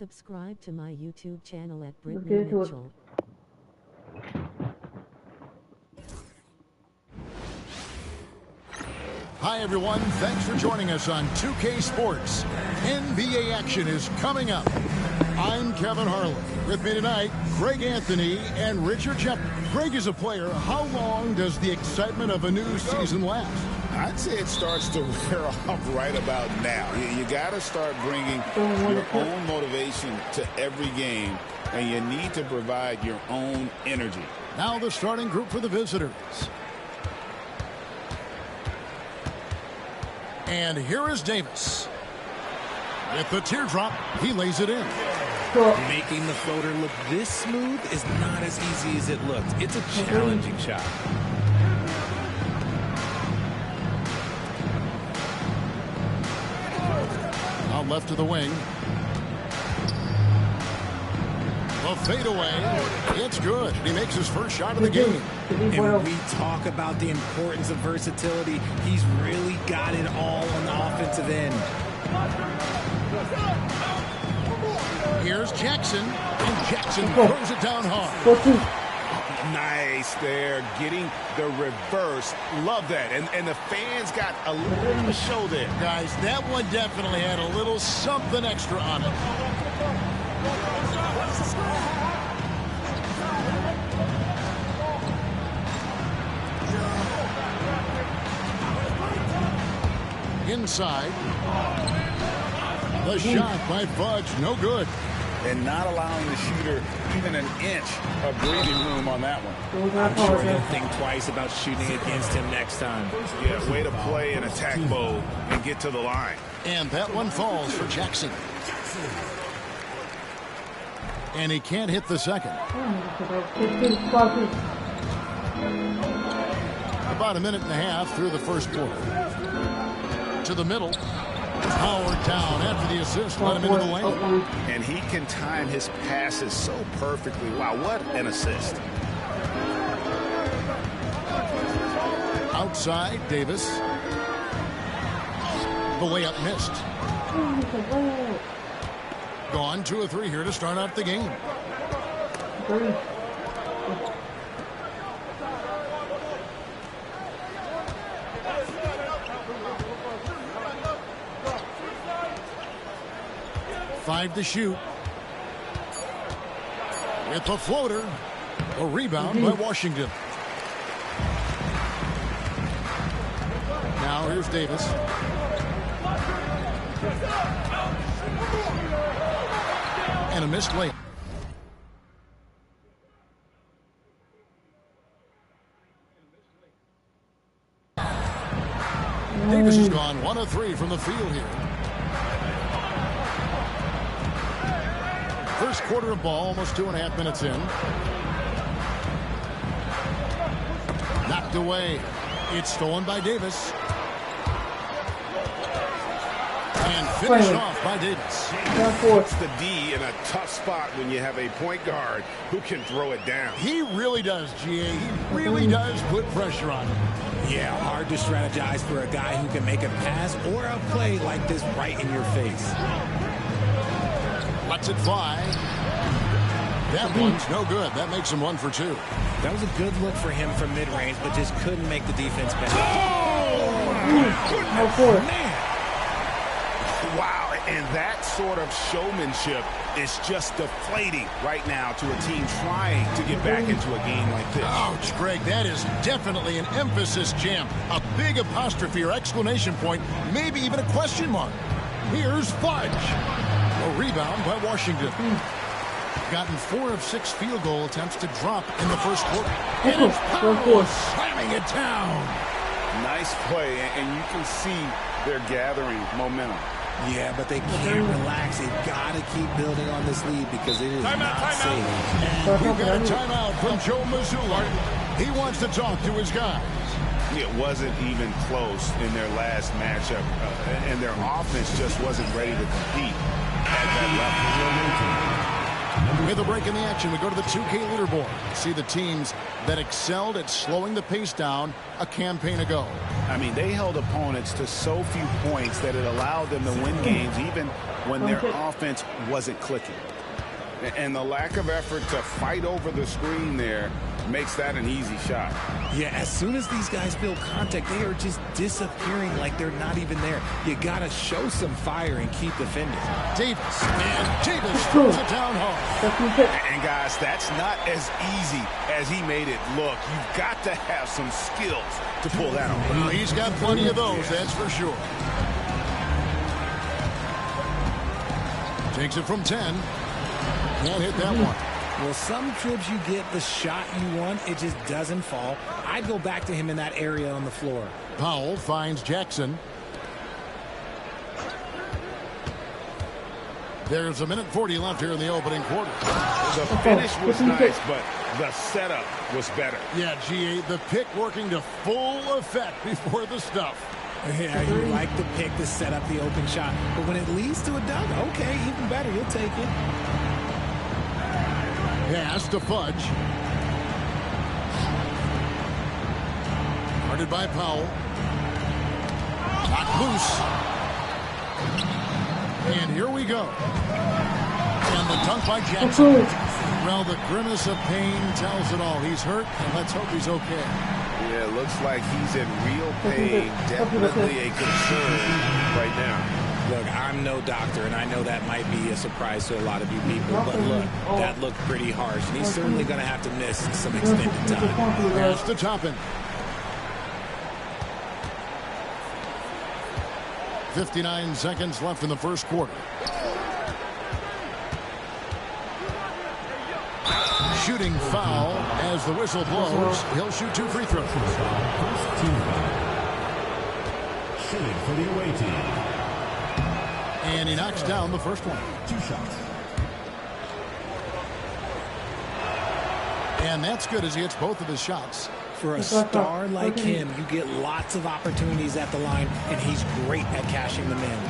Subscribe to my YouTube channel at Brittany Mitchell. Hi everyone, thanks for joining us on 2K Sports. NBA action is coming up. I'm Kevin Harlan. With me tonight, Greg Anthony and Richard Shepard. Greg is a player. How long does the excitement of a new season last? I'd say it starts to wear off right about now. You got to start bringing your own motivation to every game, and you need to provide your own energy. Now the starting group for the visitors. And here is Davis. With the teardrop, he lays it in. Making the floater look this smooth is not as easy as it looked. It's a challenging shot. Out left to the wing. The fadeaway. It's good. He makes his first shot of the game. And we talk about the importance of versatility. He's really got it all on the offensive end. Here's Jackson. And Jackson throws it down hard. Nice there, getting the reverse. Love that. And the fans got a little bit of a show there. Guys, that one definitely had a little something extra on it. Inside. The shot by Fudge, no good. And not allowing the shooter even an inch of breathing room on that one. I'm sure he'll think twice about shooting against him next time. Yeah, way to play in attack mode and get to the line. And that one falls for Jackson. And he can't hit the second. About a minute and a half through the first quarter. To the middle. Powered down after the assist, let him into the lane. And he can time his passes so perfectly. Wow, what an assist. Outside, Davis. The layup missed. Gone 2 of 3 here to start out the game. Five to shoot. With the floater. A rebound by Washington. Now here's Davis. And a missed layup. Davis has gone 1 of 3 from the field here. First quarter of ball, almost 2.5 minutes in. Knocked away. It's stolen by Davis. And finished off by Davis. Puts the D in a tough spot when you have a point guard who can throw it down. He really does, GA. He really does put pressure on him. Yeah, hard to strategize for a guy who can make a pass or a play like this right in your face. Lets it fly. That one's no good. That makes him 1 for 2. That was a good look for him from mid-range, but just couldn't make the defense better. Oh, man. Wow, and that sort of showmanship is just deflating right now to a team trying to get back into a game like this. Ouch, Greg, that is definitely an emphasis jam. A big apostrophe or exclamation point, maybe even a question mark. Here's Fudge. A rebound by Washington. Gotten 4 of 6 field goal attempts to drop in the first quarter. And it's Powell slamming it down. Nice play, and you can see they're gathering momentum. Yeah, but they can't relax. They've got to keep building on this lead because it is not safe. And you got a timeout from Joe Mazzulla. He wants to talk to his guys. It wasn't even close in their last matchup, and their offense just wasn't ready to compete at that level. With a break in the action, we go to the 2K leaderboard. See the teams that excelled at slowing the pace down a campaign ago. I mean, they held opponents to so few points that it allowed them to win games even when their offense wasn't clicking. And the lack of effort to fight over the screen there makes that an easy shot. Yeah, as soon as these guys build contact, they are just disappearing like they're not even there. You got to show some fire and keep defending. Davis, and Davis throws it down hard. And guys, that's not as easy as he made it look. You've got to have some skills to pull that off. Well, he's got plenty of those, that's for sure. Takes it from 10. Can't hit that one. Well, some trips you get the shot you want, it just doesn't fall. I'd go back to him in that area on the floor. Powell finds Jackson. There's a minute 40 left here in the opening quarter. The finish was nice, but the setup was better. Yeah, GA, the pick working to full effect before the stuff. Yeah, you like the pick to set up the open shot. But when it leads to a dunk, okay, even better. You'll take it. Pass to Fudge. Guarded by Powell. Knocked loose. And here we go. And the dunk by Jackson. Well, the grimace of pain tells it all. He's hurt, and let's hope he's okay. Yeah, it looks like he's in real pain. Definitely a concern right now. Look, I'm no doctor, and I know that might be a surprise to a lot of you people, but look, that looked pretty harsh, and he's certainly going to have to miss some extended time. There's the Toppin. 59 seconds left in the first quarter. Shooting foul as the whistle blows. He'll shoot 2 free throws. Shooting for the away team. And he knocks down the first one. 2 shots. And that's good as he hits both of his shots. For a star like him, you get lots of opportunities at the line, and he's great at cashing them in.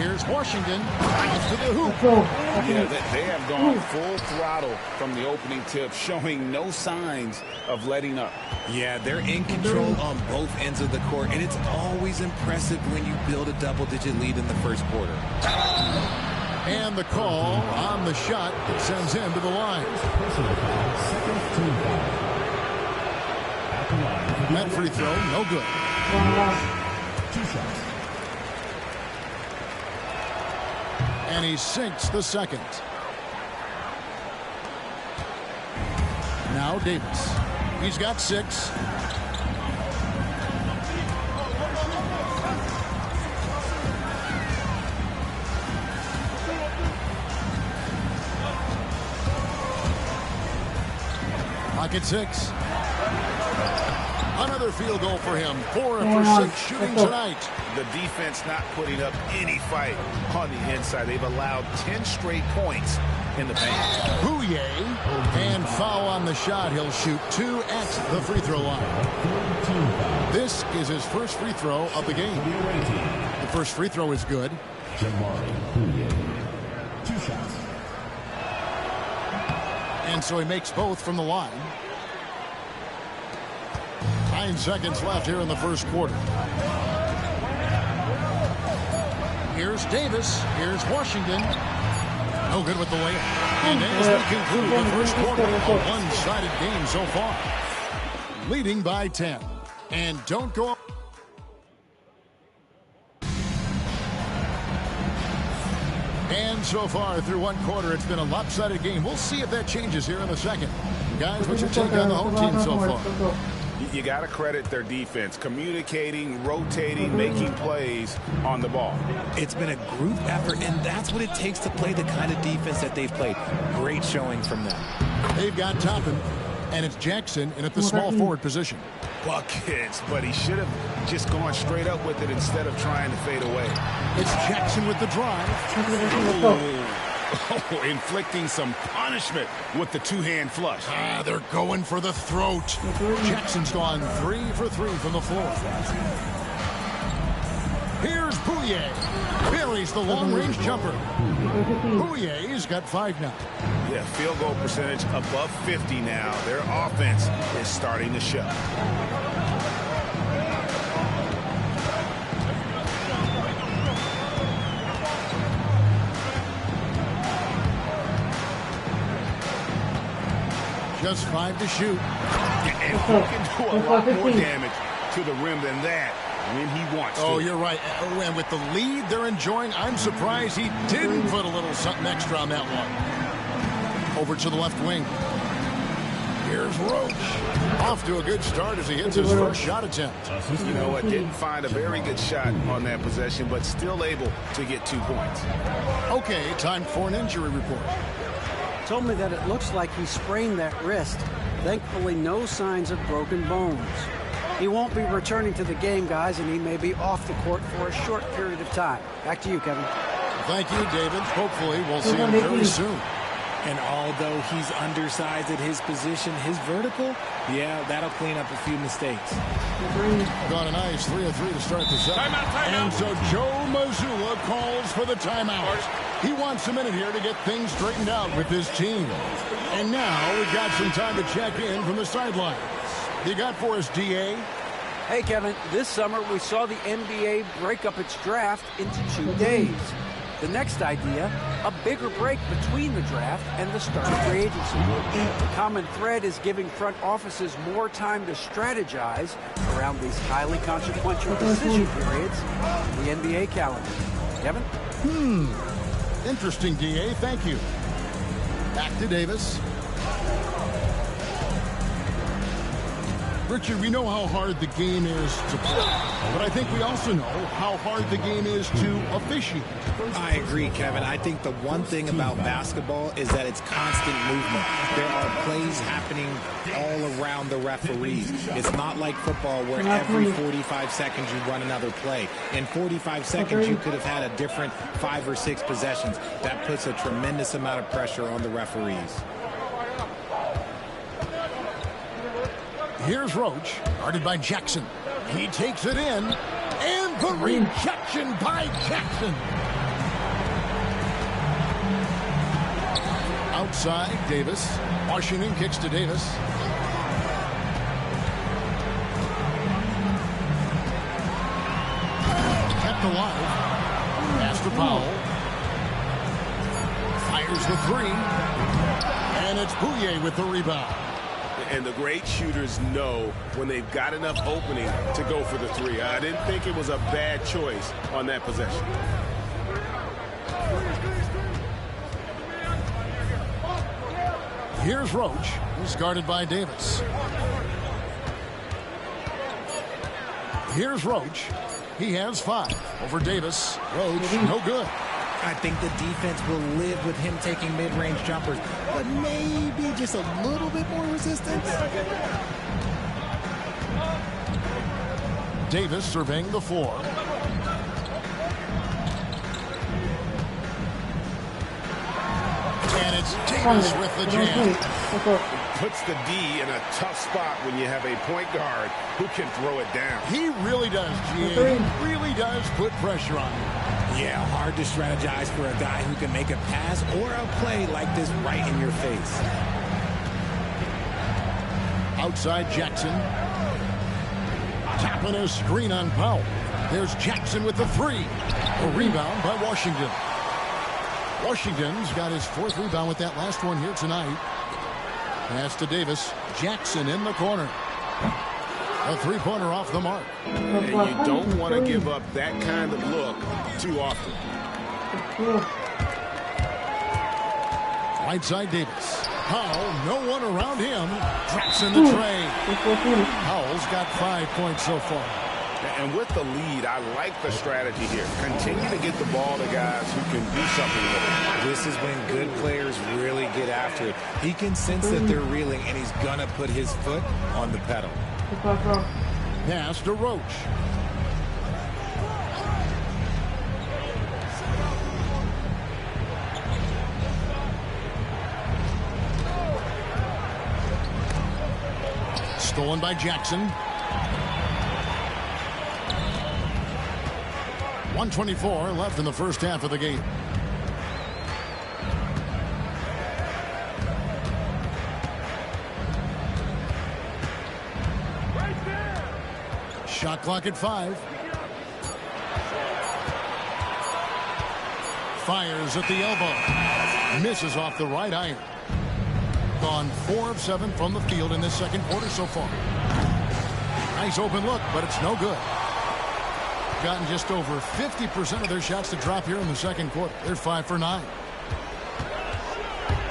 Here's Washington. To the hoop. Yeah, they have gone full throttle from the opening tip, showing no signs of letting up. Yeah, they're in control on both ends of the court, and it's always impressive when you build a double-digit lead in the first quarter. And the call on the shot sends him to the line. Personal foul, second team foul. At the line. That free throw, no good. 2 shots. And he sinks the second. Now Davis. He's got 6. Pocket 6. Another field goal for him. 4 for 6 shooting tonight. The defense not putting up any fight on the inside. They've allowed 10 straight points in the paint. Bouye, and foul on the shot. He'll shoot 2 at the free throw line. This is his first free throw of the game. The first free throw is good. Jamari Bouye. 2 shots. And so he makes both from the line. 9 seconds left here in the first quarter. Here's Davis. Here's Washington. No good with the layup. And as we conclude the first quarter, a one-sided game so far. Leading by 10. And don't go up. And so far through one quarter, it's been a lopsided game. We'll see if that changes here in a second. Guys, what's your take on the home team so far? You got to credit their defense, communicating, rotating, making plays on the ball. It's been a group effort, and that's what it takes to play the kind of defense that they've played. Great showing from them. They've got Toppin, and it's Jackson in at the small forward position. Buckets, but he should have just gone straight up with it instead of trying to fade away. It's Jackson with the drive. Oh, inflicting some punishment with the two-hand flush. They're going for the throat. Jackson's gone 3 for 3 from the floor. Here's Pouye. Buries the long-range jumper. Pouye's got 5 now. Yeah, field goal percentage above 50 now. Their offense is starting to show. Just 5 to shoot. And he can do a lot more damage to the rim than that when he wants to. Oh, you're right. And with the lead they're enjoying, I'm surprised he didn't put a little something extra on that one. Over to the left wing. Here's Roach. Off to a good start as he hits his first shot attempt. You know what? Didn't find a very good shot on that possession, but still able to get 2 points. Okay, time for an injury report. Told me that it looks like he sprained that wrist. Thankfully, no signs of broken bones. He won't be returning to the game, guys, and he may be off the court for a short period of time. Back to you, Kevin. Thank you, David. Hopefully, we'll see him very soon. And although he's undersized at his position, his vertical, yeah, that'll clean up a few mistakes. Got a nice 3 of 3 to start the second. And so Joe Mazzulla calls for the timeout. He wants a minute here to get things straightened out with his team. And now we've got some time to check in from the sidelines. You got for us, DA? Hey, Kevin, this summer we saw the NBA break up its draft into 2 days. The next idea, a bigger break between the draft and the start of free agency. The common thread is giving front offices more time to strategize around these highly consequential decision periods in the NBA calendar. Kevin? Interesting, DA. Thank you. Back to Davis. Richard, we know how hard the game is to play, but I think we also know how hard the game is to officiate. I agree, Kevin. I think the one thing about basketball is that it's constant movement. There are plays happening all around the referees. It's not like football where every 45 seconds you run another play. In 45 seconds, you could have had a different 5 or 6 possessions. That puts a tremendous amount of pressure on the referees. Here's Roach, guarded by Jackson. He takes it in, and the rejection by Jackson. Outside, Davis. Washington kicks to Davis. Kept alive. Pass to Powell. Fires the 3. And it's Pouye with the rebound. And the great shooters know when they've got enough opening to go for the 3. I didn't think it was a bad choice on that possession. Here's Roach. He's guarded by Davis. Here's Roach. He has 5 over Davis. Roach, no good. I think the defense will live with him taking mid-range jumpers, but maybe just a little bit more resistance. Davis surveying the floor. And it's Davis with the jam. Puts the D in a tough spot when you have a point guard who can throw it down. He really does, GA. He really does put pressure on him. Yeah, hard to strategize for a guy who can make a pass or a play like this right in your face. Outside Jackson. Tapping a screen on Powell. There's Jackson with the 3. A rebound by Washington. Washington's got his 4th rebound with that last one here tonight. Pass to Davis. Jackson in the corner. A 3-pointer off the mark. And you don't want to give up that kind of look too often. Right side Davis. Powell, no one around him. Traps in the tray. Powell's got 5 points so far. And with the lead, I like the strategy here. Continue to get the ball to guys who can do something with it. This is when good players really get after it. He can sense that they're reeling, and he's going to put his foot on the pedal. Pass to Roach. Stolen by Jackson. 1:24 left in the first half of the game. Shot clock at 5. Fires at the elbow. Misses off the right iron. Gone 4 of 7 from the field in this second quarter so far. Nice open look, but it's no good. Gotten just over 50% of their shots to drop here in the second quarter. They're 5 for 9.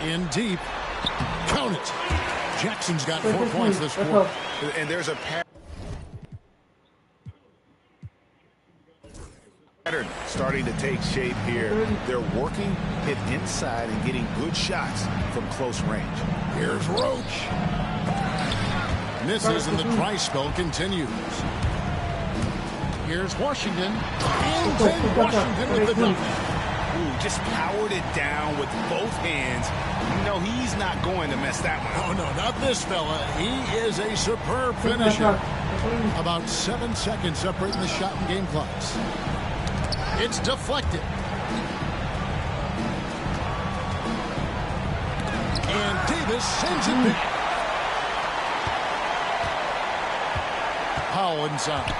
In deep. Count it. Jackson's got 4 points this quarter. And there's a pattern starting to take shape here. They're working it inside and getting good shots from close range. Here's Roach. Misses and the dry spell continues. Here's Washington. And then Washington with the dunk. Ooh, just powered it down with both hands. You know he's not going to mess that one up. Oh, no, not this fella. He is a superb finisher. About 7 seconds separating the shot and game clocks. It's deflected. And Davis sends it back. Powell inside.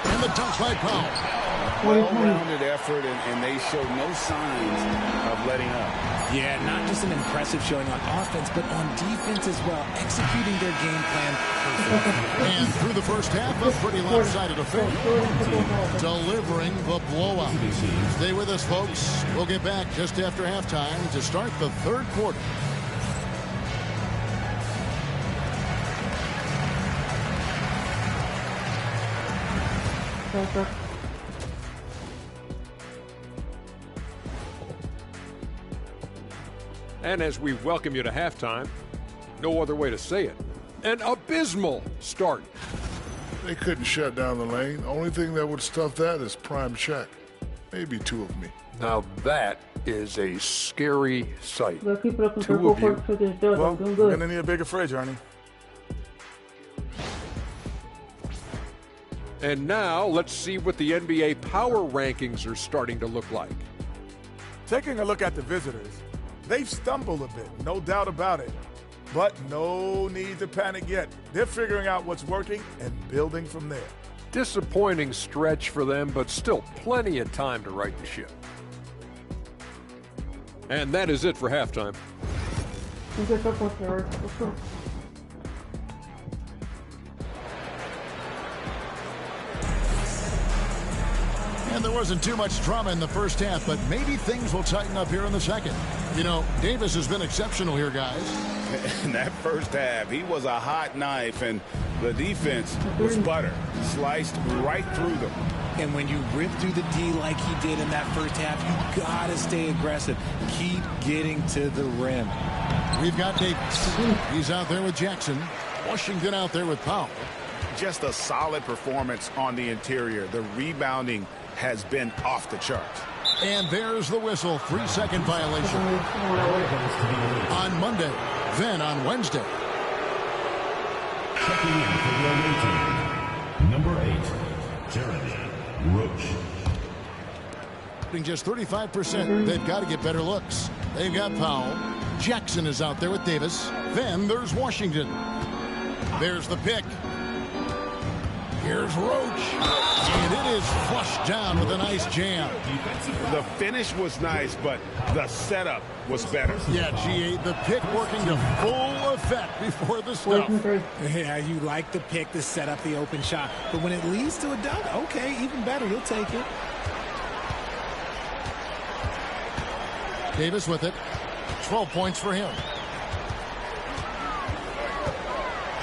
And the dunk by Powell. Well-rounded effort, and they show no signs of letting up. Yeah, not just an impressive showing on offense, but on defense as well, executing their game plan perfectly. And through the first half, a pretty lopsided affair. Delivering the blowout. Stay with us, folks. We'll get back just after halftime to start the third quarter. And as we welcome you to halftime, no other way to say it, an abysmal start. They couldn't shut down the lane. Only thing that would stuff that is prime check. Maybe 2 of me. Now that is a scary sight. 2 of you. Well, we're going to need a bigger fridge, Ernie. And now let's see what the NBA power rankings are starting to look like. Taking a look at the visitors, they've stumbled a bit, no doubt about it. But no need to panic yet. They're figuring out what's working and building from there. Disappointing stretch for them, but still plenty of time to right the ship. And that is it for halftime. And there wasn't too much drama in the first half, but maybe things will tighten up here in the second. You know, Davis has been exceptional here, guys. In that first half, he was a hot knife, and the defense was butter, sliced right through them. And when you rip through the D like he did in that first half, you gotta stay aggressive. Keep getting to the rim. We've got Davis. He's out there with Jackson. Washington out there with Powell. Just a solid performance on the interior. The rebounding has been off the charts. And there's the whistle. 3-second violation. On Monday, then on Wednesday. Checking in for the away team. Number 8, Jeremy Roach. Just 35%. They've got to get better looks. They've got Powell. Jackson is out there with Davis. Then there's Washington. There's the pick. Here's Roach. And it is flushed down with a nice jam. The finish was nice, but the setup was better. Yeah, G8, the pick working to full effect before the stuff. Yeah, you like the pick to set up the open shot. But when it leads to a dunk, okay, even better. You'll take it. Davis with it. 12 points for him.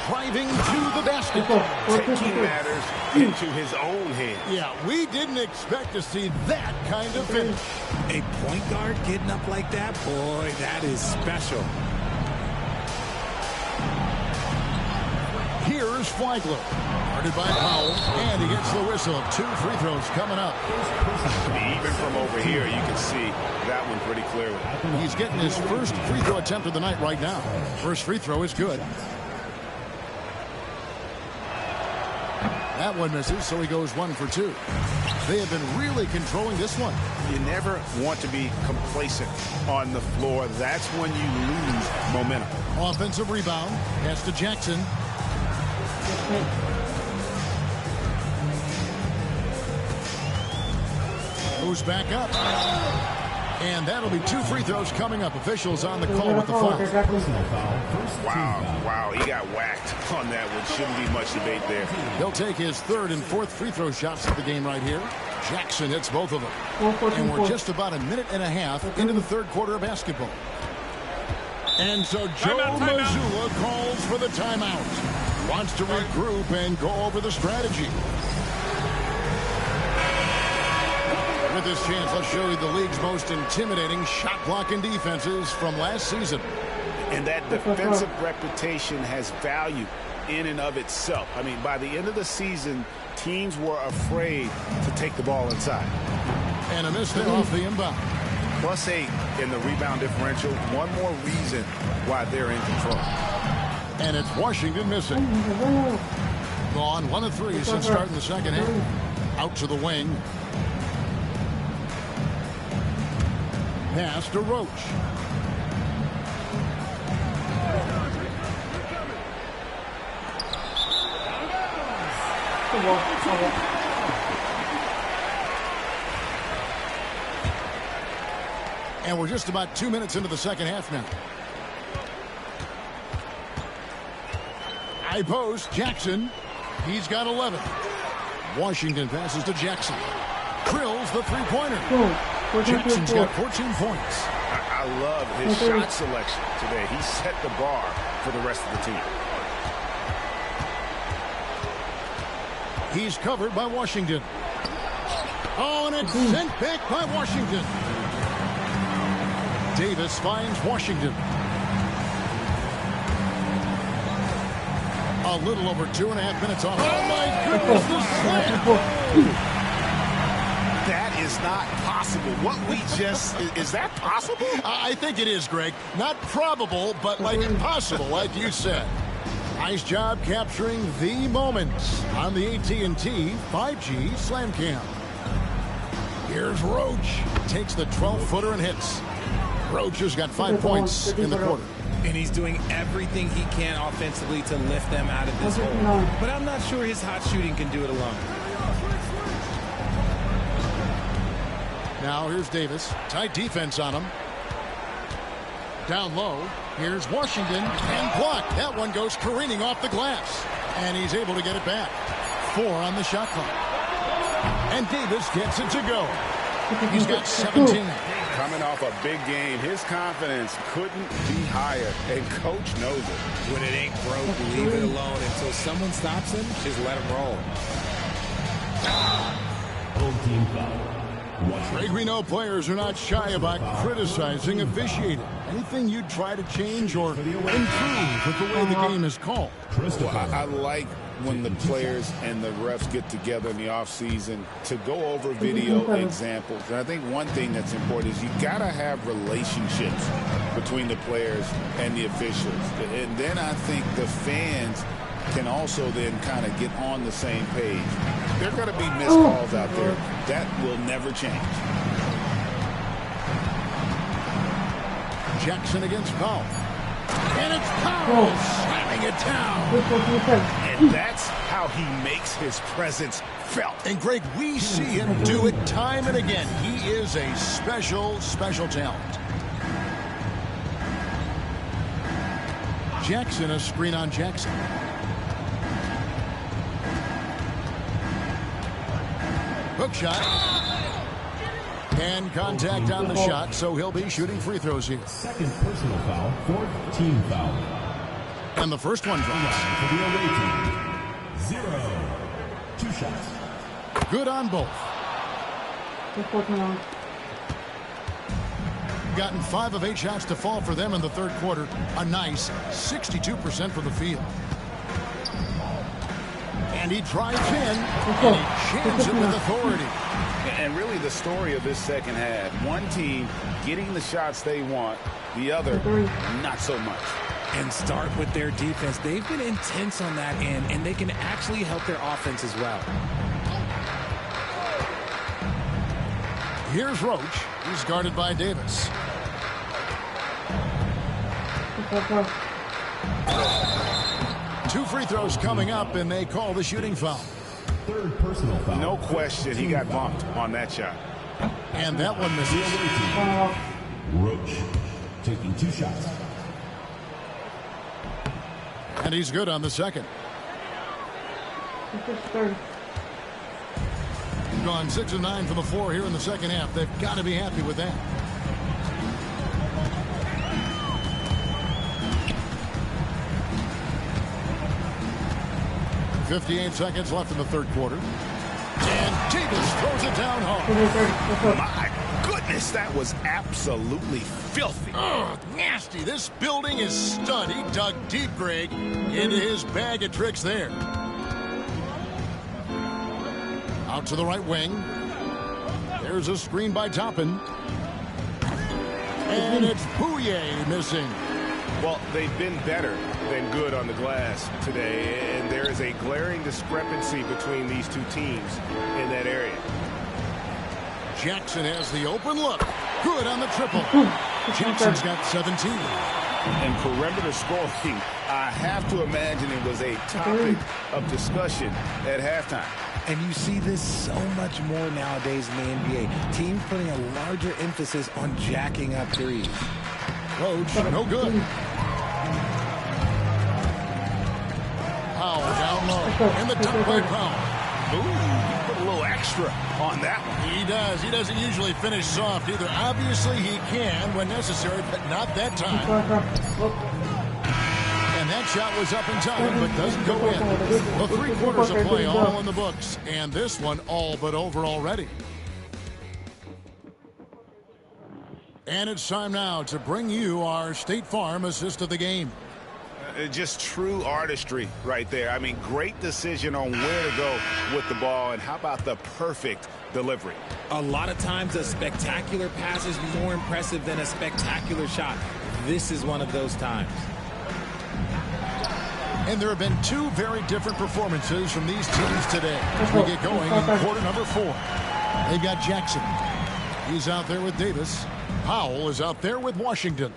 Driving to the basket. Taking matters into his own hands. Yeah, we didn't expect to see that kind of finish. A point guard getting up like that, boy, that is special. Here's Flagler. Guarded by Powell, and he gets the whistle. 2 free throws coming up. Even from over here, you can see that one pretty clearly. He's getting his first free throw attempt of the night right now. First free throw is good. That one misses, so he goes 1 for 2. They have been really controlling this one. You never want to be complacent on the floor. That's when you lose momentum. Offensive rebound. Pass to Jackson. Goes back up. And that'll be 2 free throws coming up. Officials on the call with the foul. Wow, he got whacked on that one. Shouldn't be much debate there. He'll take his 3rd and 4th free throw shots of the game right here. Jackson hits both of them. And we're just about a minute and a half into the 3rd quarter of basketball. And so Joe Mazzulla calls for the timeout. Wants to regroup and go over the strategy. With this chance, let's show you the league's most intimidating shot-blocking defenses from last season. And that defensive reputation has value in and of itself. I mean, by the end of the season, teams were afraid to take the ball inside. And a miss there off the inbound. +8 in the rebound differential. One more reason why they're in control. And it's Washington missing. Gone 1 of 3 since starting the second half. Out to the wing. Pass to Roach. And we're just about 2 minutes into the second half now. High post, Jackson. He's got 11. Washington passes to Jackson. Drills the three-pointer. Jackson's got 14 points. I love his shot selection today. He set the bar for the rest of the team. He's covered by Washington. Oh, and it's sent back by Washington. Davis finds Washington. A little over 2.5 minutes off. Oh, my goodness, the slam. That is not possible. What we just... Is that possible? I think it is, Greg. Not probable, but like impossible, like you said. Nice job capturing the moments on the AT&T 5G Slam Cam. Here's Roach. Takes the 12-footer and hits. Roach has got 5 points in the quarter. And he's doing everything he can offensively to lift them out of this hole. But I'm not sure his hot shooting can do it alone. Now here's Davis. Tight defense on him. Down low. Here's Washington. And blocked. That one goes careening off the glass. And he's able to get it back. 4 on the shot clock. And Davis gets it to go. He's got 17. Coming off a big game, his confidence couldn't be higher, and Coach knows it. When it ain't broke, leave it alone until someone stops him. Just let him roll. Full team foul. Greg, we know players are not shy about criticizing officiating. Anything you'd try to change or improve with the way the game is called? Well, I like when the players and the refs get together in the offseason to go over video examples. And I think one thing that's important is you got to have relationships between the players and the officials. And then I think the fans can also then kind of get on the same page. There are going to be missed calls out there. That will never change. Jackson against Powell. And it's Powell slamming it down. And that's how he makes his presence felt. And Greg, we see him do it time and again. He is a special, special talent. Jackson, a screen on Jackson. Hook shot. And contact on the shot, so he'll be shooting free throws here. Second personal foul, 4th team foul. And the first one drops. For the away team, 0. 2 shots. Good on both. Gotten 5 of 8 shots to fall for them in the third quarter. A nice 62% for the field. And he drives in, and he jams it with authority. And really the story of this second half, one team getting the shots they want, the other not so much. And start with their defense. They've been intense on that end, and they can actually help their offense as well. Here's Roach. He's guarded by Davis. Two free throws coming up, and they call the shooting foul. Third personal foul. No question he got bumped on that shot. And that one misses. Roach taking 2 shots. And he's good on the second. Gone 6 of 9 from the floor here in the second half. They've got to be happy with that. .58 seconds left in the third quarter. And Davis throws it down hard. My goodness, that was absolutely filthy. Oh, nasty. This building is stud. He dug deep, Greg, into his bag of tricks there. Out to the right wing. There's a screen by Toppin. And it's Bouye missing. Well, they've been better than good on the glass today, and there is a glaring discrepancy between these two teams in that area. Jackson has the open look. Good on the triple. Jackson's got 17. And perimeter scoring, I have to imagine it was a topic of discussion at halftime. And you see this so much more nowadays in the NBA. Teams putting a larger emphasis on jacking up threes. Roach, no good. Powell down low. And the top by Powell. Ooh, he put a little extra on that one. He does. He doesn't usually finish soft either. Obviously, he can when necessary, but not that time. And that shot was up in time, but doesn't go in. The 3 quarters of play all in the books, and this one all but over already. And it's time now to bring you our State Farm assist of the game. Just true artistry right there. I mean, great decision on where to go with the ball, and how about the perfect delivery? A lot of times a spectacular pass is more impressive than a spectacular shot. This is one of those times. And there have been 2 very different performances from these teams today as we get going in quarter number 4. They've got Jackson. He's out there with Davis. Powell is out there with Washington.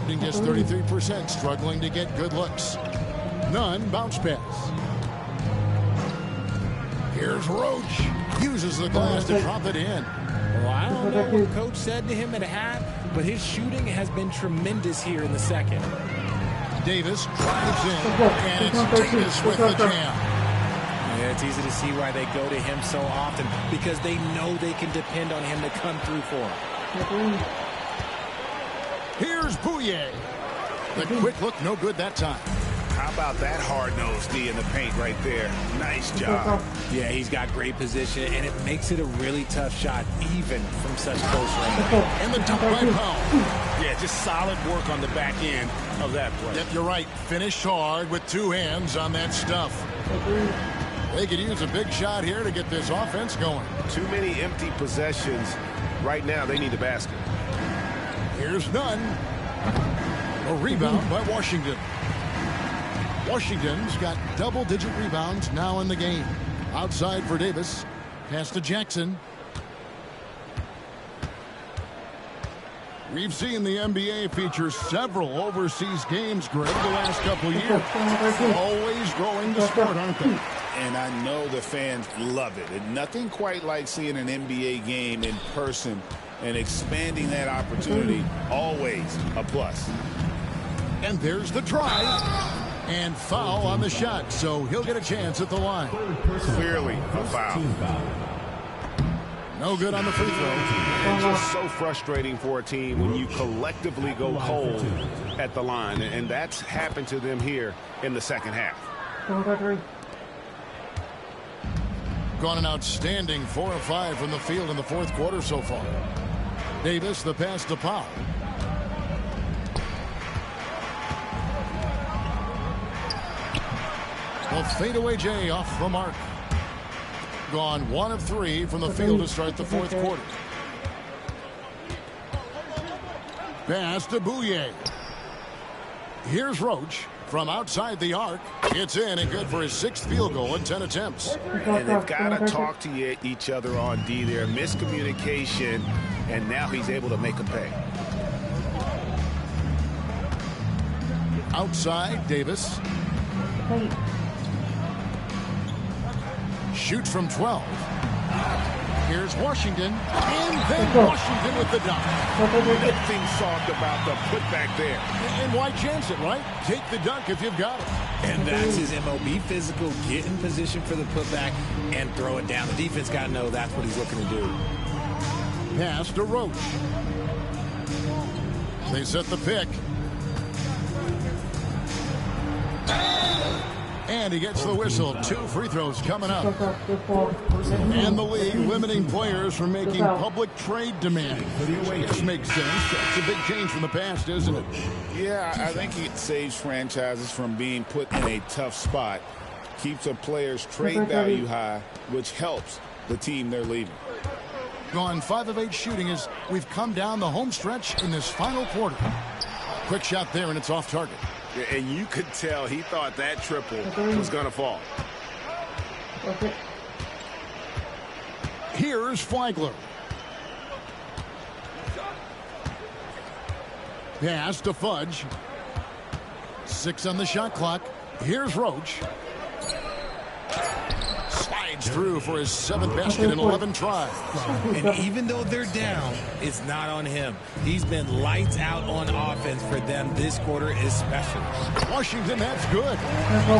He gets 33%, struggling to get good looks. None bounce pass. Here's Roach. Uses the glass to drop it in. Well, I don't know what Coach said to him at half, but his shooting has been tremendous here in the second. Davis drives in, and it's Davis with the jam. Yeah, it's easy to see why they go to him so often, because they know they can depend on him to come through for them. Here's Bouye. The quick look, no good that time. How about that hard-nosed D in the paint right there? Nice job. Yeah, he's got great position, and it makes it a really tough shot, even from such close range. And the dunk by Powell. Yeah, just solid work on the back end of that play. Yep, you're right. Finished hard with 2 hands on that stuff. They could use a big shot here to get this offense going. Too many empty possessions. Right now, they need the basket. Here's none. A rebound by Washington. Washington's got double-digit rebounds now in the game. Outside for Davis. Pass to Jackson. We've seen the NBA feature several overseas games, Greg, the last couple of years. Always growing the sport, aren't they? And I know the fans love it. And nothing quite like seeing an NBA game in person and expanding that opportunity. Always a plus. And there's the drive. And foul on the shot, so he'll get a chance at the line. Clearly a foul. No good on the free throw. And just so frustrating for a team when you collectively go cold at the line. And that's happened to them here in the second half. Gone an outstanding 4 of 5 from the field in the fourth quarter so far. Davis, the pass to Powell. The fadeaway J off the mark. Gone 1 of 3 from the field to start the fourth quarter. Pass to Bouye. Here's Roach from outside the arc. It's in and good for his 6th field goal in 10 attempts. And they've got to talk to each other on D there. Miscommunication, and now he's able to make a pay. Outside, Davis. Shoots from 12. Here's Washington, and then Washington with the dunk. Nothing soft about the putback there. And why chance it, right? Take the dunk if you've got it. And that's his MO. Be physical, get in position for the putback, and throw it down. The defense got to know that's what he's looking to do. Pass to Roach. They set the pick. And he gets the whistle. 2 free throws coming up. And the league limiting players from making public trade demands. Which makes sense. It's a big change from the past, isn't it? Yeah, I think it saves franchises from being put in a tough spot. Keeps a player's trade value high, which helps the team they're leaving. Gone 5 of 8 shooting as we've come down the home stretch in this final quarter. Quick shot there, and it's off target. And you could tell he thought that triple was going to fall. Here's Flagler. Pass to Fudge. 6 on the shot clock. Here's Roach. Slides through for his 7th basket in 11 tries. And even though they're down, it's not on him. He's been lights out on offense for them this quarter especially. Washington, that's good.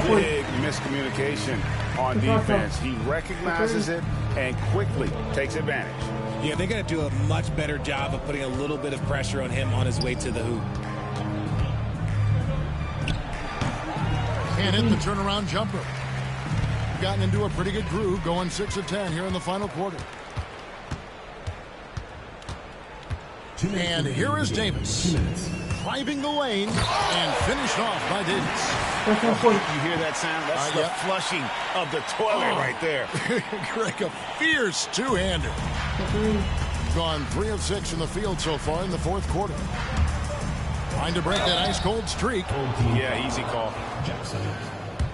Big miscommunication on defense. He recognizes it and quickly takes advantage. Yeah, they got to do a much better job of putting a little bit of pressure on him on his way to the hoop. And hit the turnaround jumper. Gotten into a pretty good groove, going 6 of 10 here in the final quarter. And here is Davis, driving the lane and finished off by Davis. You hear that sound? That's the flushing of the toilet right there. Greg, a fierce two-hander. Gone 3 of 6 from the field so far in the fourth quarter. Trying to break that ice-cold streak. Yeah, easy call. Jackson,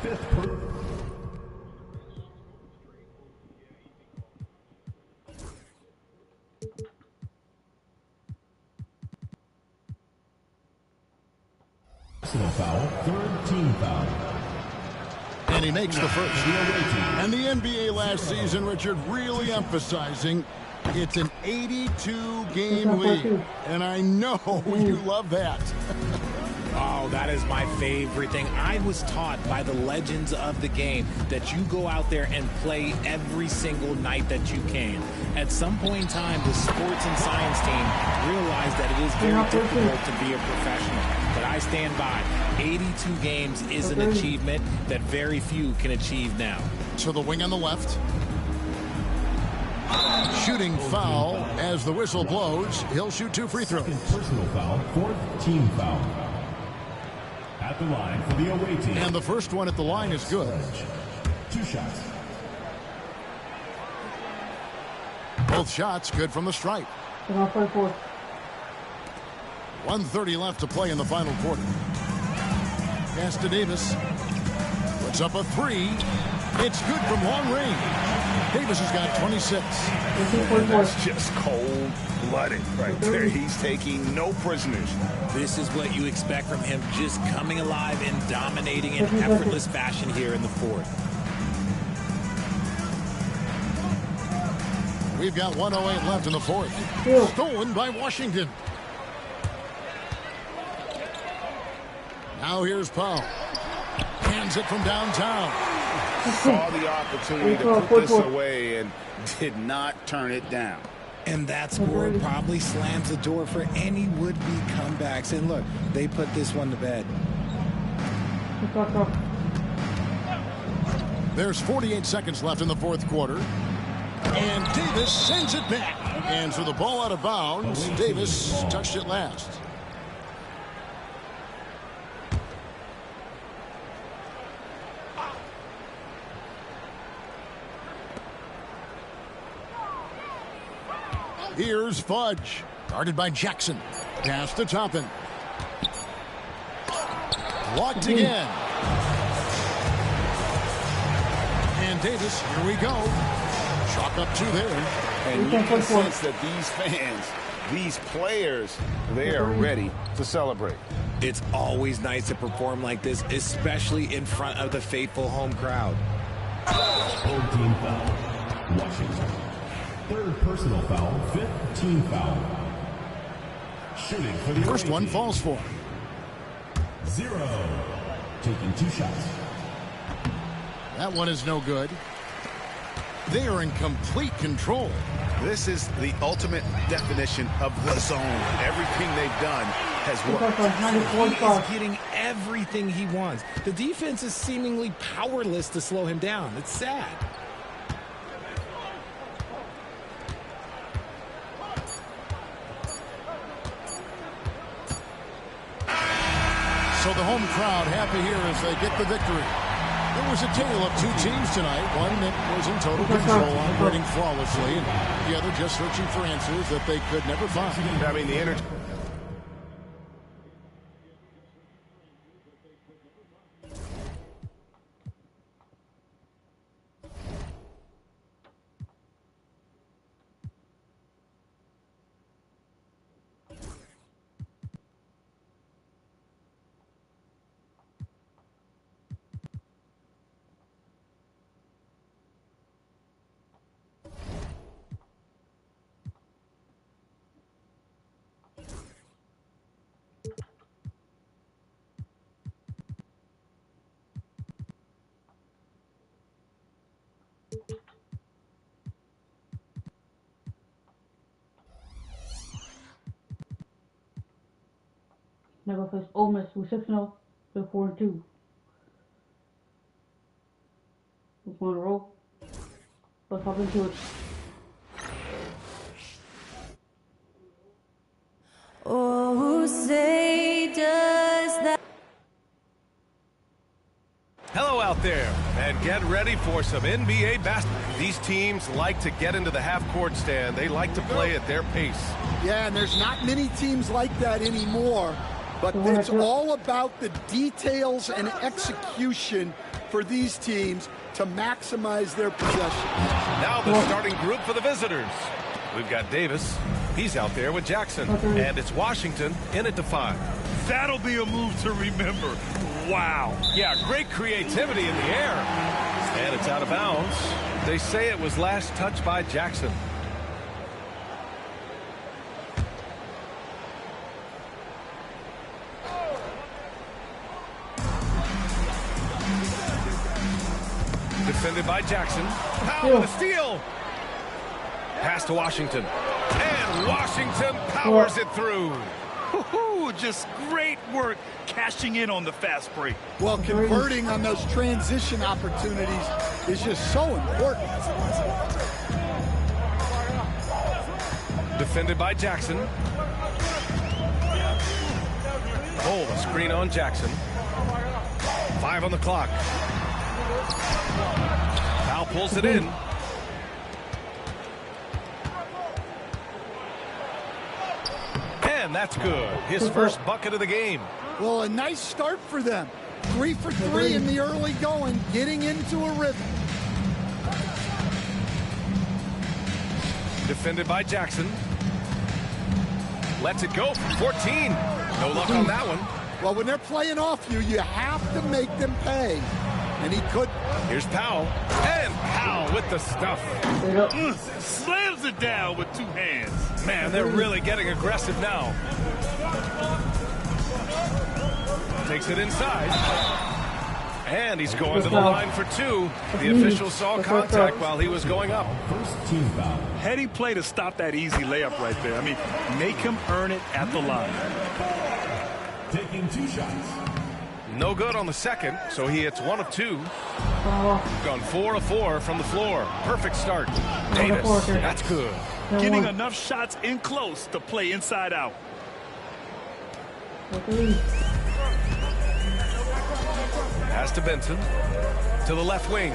5th. Foul, 3rd team foul. And he makes the first. And the NBA last season, Richard, really emphasizing it's an 82-game league. And I know you love that. Oh, that is my favorite thing. I was taught by the legends of the game that you go out there and play every single night that you can. At some point in time, the sports and science team realized that it is very difficult to be a professional. But I stand by. 82 games is an achievement that very few can achieve now. So the wing on the left. Shooting foul as the whistle blows. He'll shoot 2 free throws. Personal foul, 4th team foul. At the line for the away team. And the first one at the line is good. 2 shots. Both shots good from the stripe. 1:30 left to play in the final quarter. Pass to Davis. Puts up a 3. It's good from long range. Davis has got 26. That's just cold-blooded right there. He's taking no prisoners. This is what you expect from him, just coming alive and dominating in effortless fashion here in the fourth. We've got 1:08 left in the fourth. Stolen by Washington. Now here's Powell. Hands it from downtown. Saw the opportunity to put this away and did not turn it down. And that score probably slams the door for any would-be comebacks. And look, they put this one to bed. There's 48 seconds left in the fourth quarter. And Davis sends it back. And so the ball out of bounds. Davis touched it last. Here's Fudge. Guarded by Jackson. Pass to Toppin. Blocked again. And Davis, here we go. Chalk up 2 there. And you can sense that these fans, these players, they are ready to celebrate. It's always nice to perform like this, especially in front of the faithful home crowd. Home team foul. Washington. Third personal foul. Fifth team foul. Shooting for the First one falls for. 0. Taking 2 shots. That one is no good. They are in complete control. This is the ultimate definition of the zone. Everything they've done has worked. He is getting everything he wants. The defense is seemingly powerless to slow him down. It's sad. So the home crowd happy here as they get the victory. It was a tale of 2 teams tonight. One that was in total control, operating flawlessly, and the other just searching for answers that they could never find. I mean, the energy. Negócios Ole Miss was 6-0, they're 4-2. Let's want to roll. Let's hop into it. Oh, say does that. Hello out there, and get ready for some NBA basketball. These teams like to get into the half-court stand. They like to play at their pace. Yeah, and there's not many teams like that anymore. But it's all about the details and execution for these teams to maximize their possession. Now the starting group for the visitors. We've got Davis. He's out there with Jackson. And it's Washington in at the 5. That'll be a move to remember. Wow. Yeah, great creativity in the air. And it's out of bounds. They say it was last touched by Jackson. Defended by Jackson. Powell with a steal. Pass to Washington. And Washington powers it through. Just great work cashing in on the fast break. Well, converting on those transition opportunities is just so important. Defended by Jackson. Oh, a screen on Jackson. 5 on the clock. Powell pulls it in. And that's good. His first bucket of the game. Well, a nice start for them. 3 for 3 in the early going, getting into a rhythm. Defended by Jackson. Lets it go from 14. No luck on that one. Well, when they're playing off you, you have to make them pay. And he could. Here's Powell. And Powell with the stuff. Slams it down with 2 hands. Man, they're really getting aggressive now. Takes it inside. And he's going to the line for 2. The official saw contact while he was going up. First team foul. Heady play to stop that easy layup right there. I mean, make him earn it at the line. Taking 2 shots. No good on the second, so he hits 1 of 2. Gone 4 of 4 from the floor. Perfect start. Davis, that's good. Getting enough shots in close to play inside out. Pass to Benson. To the left wing.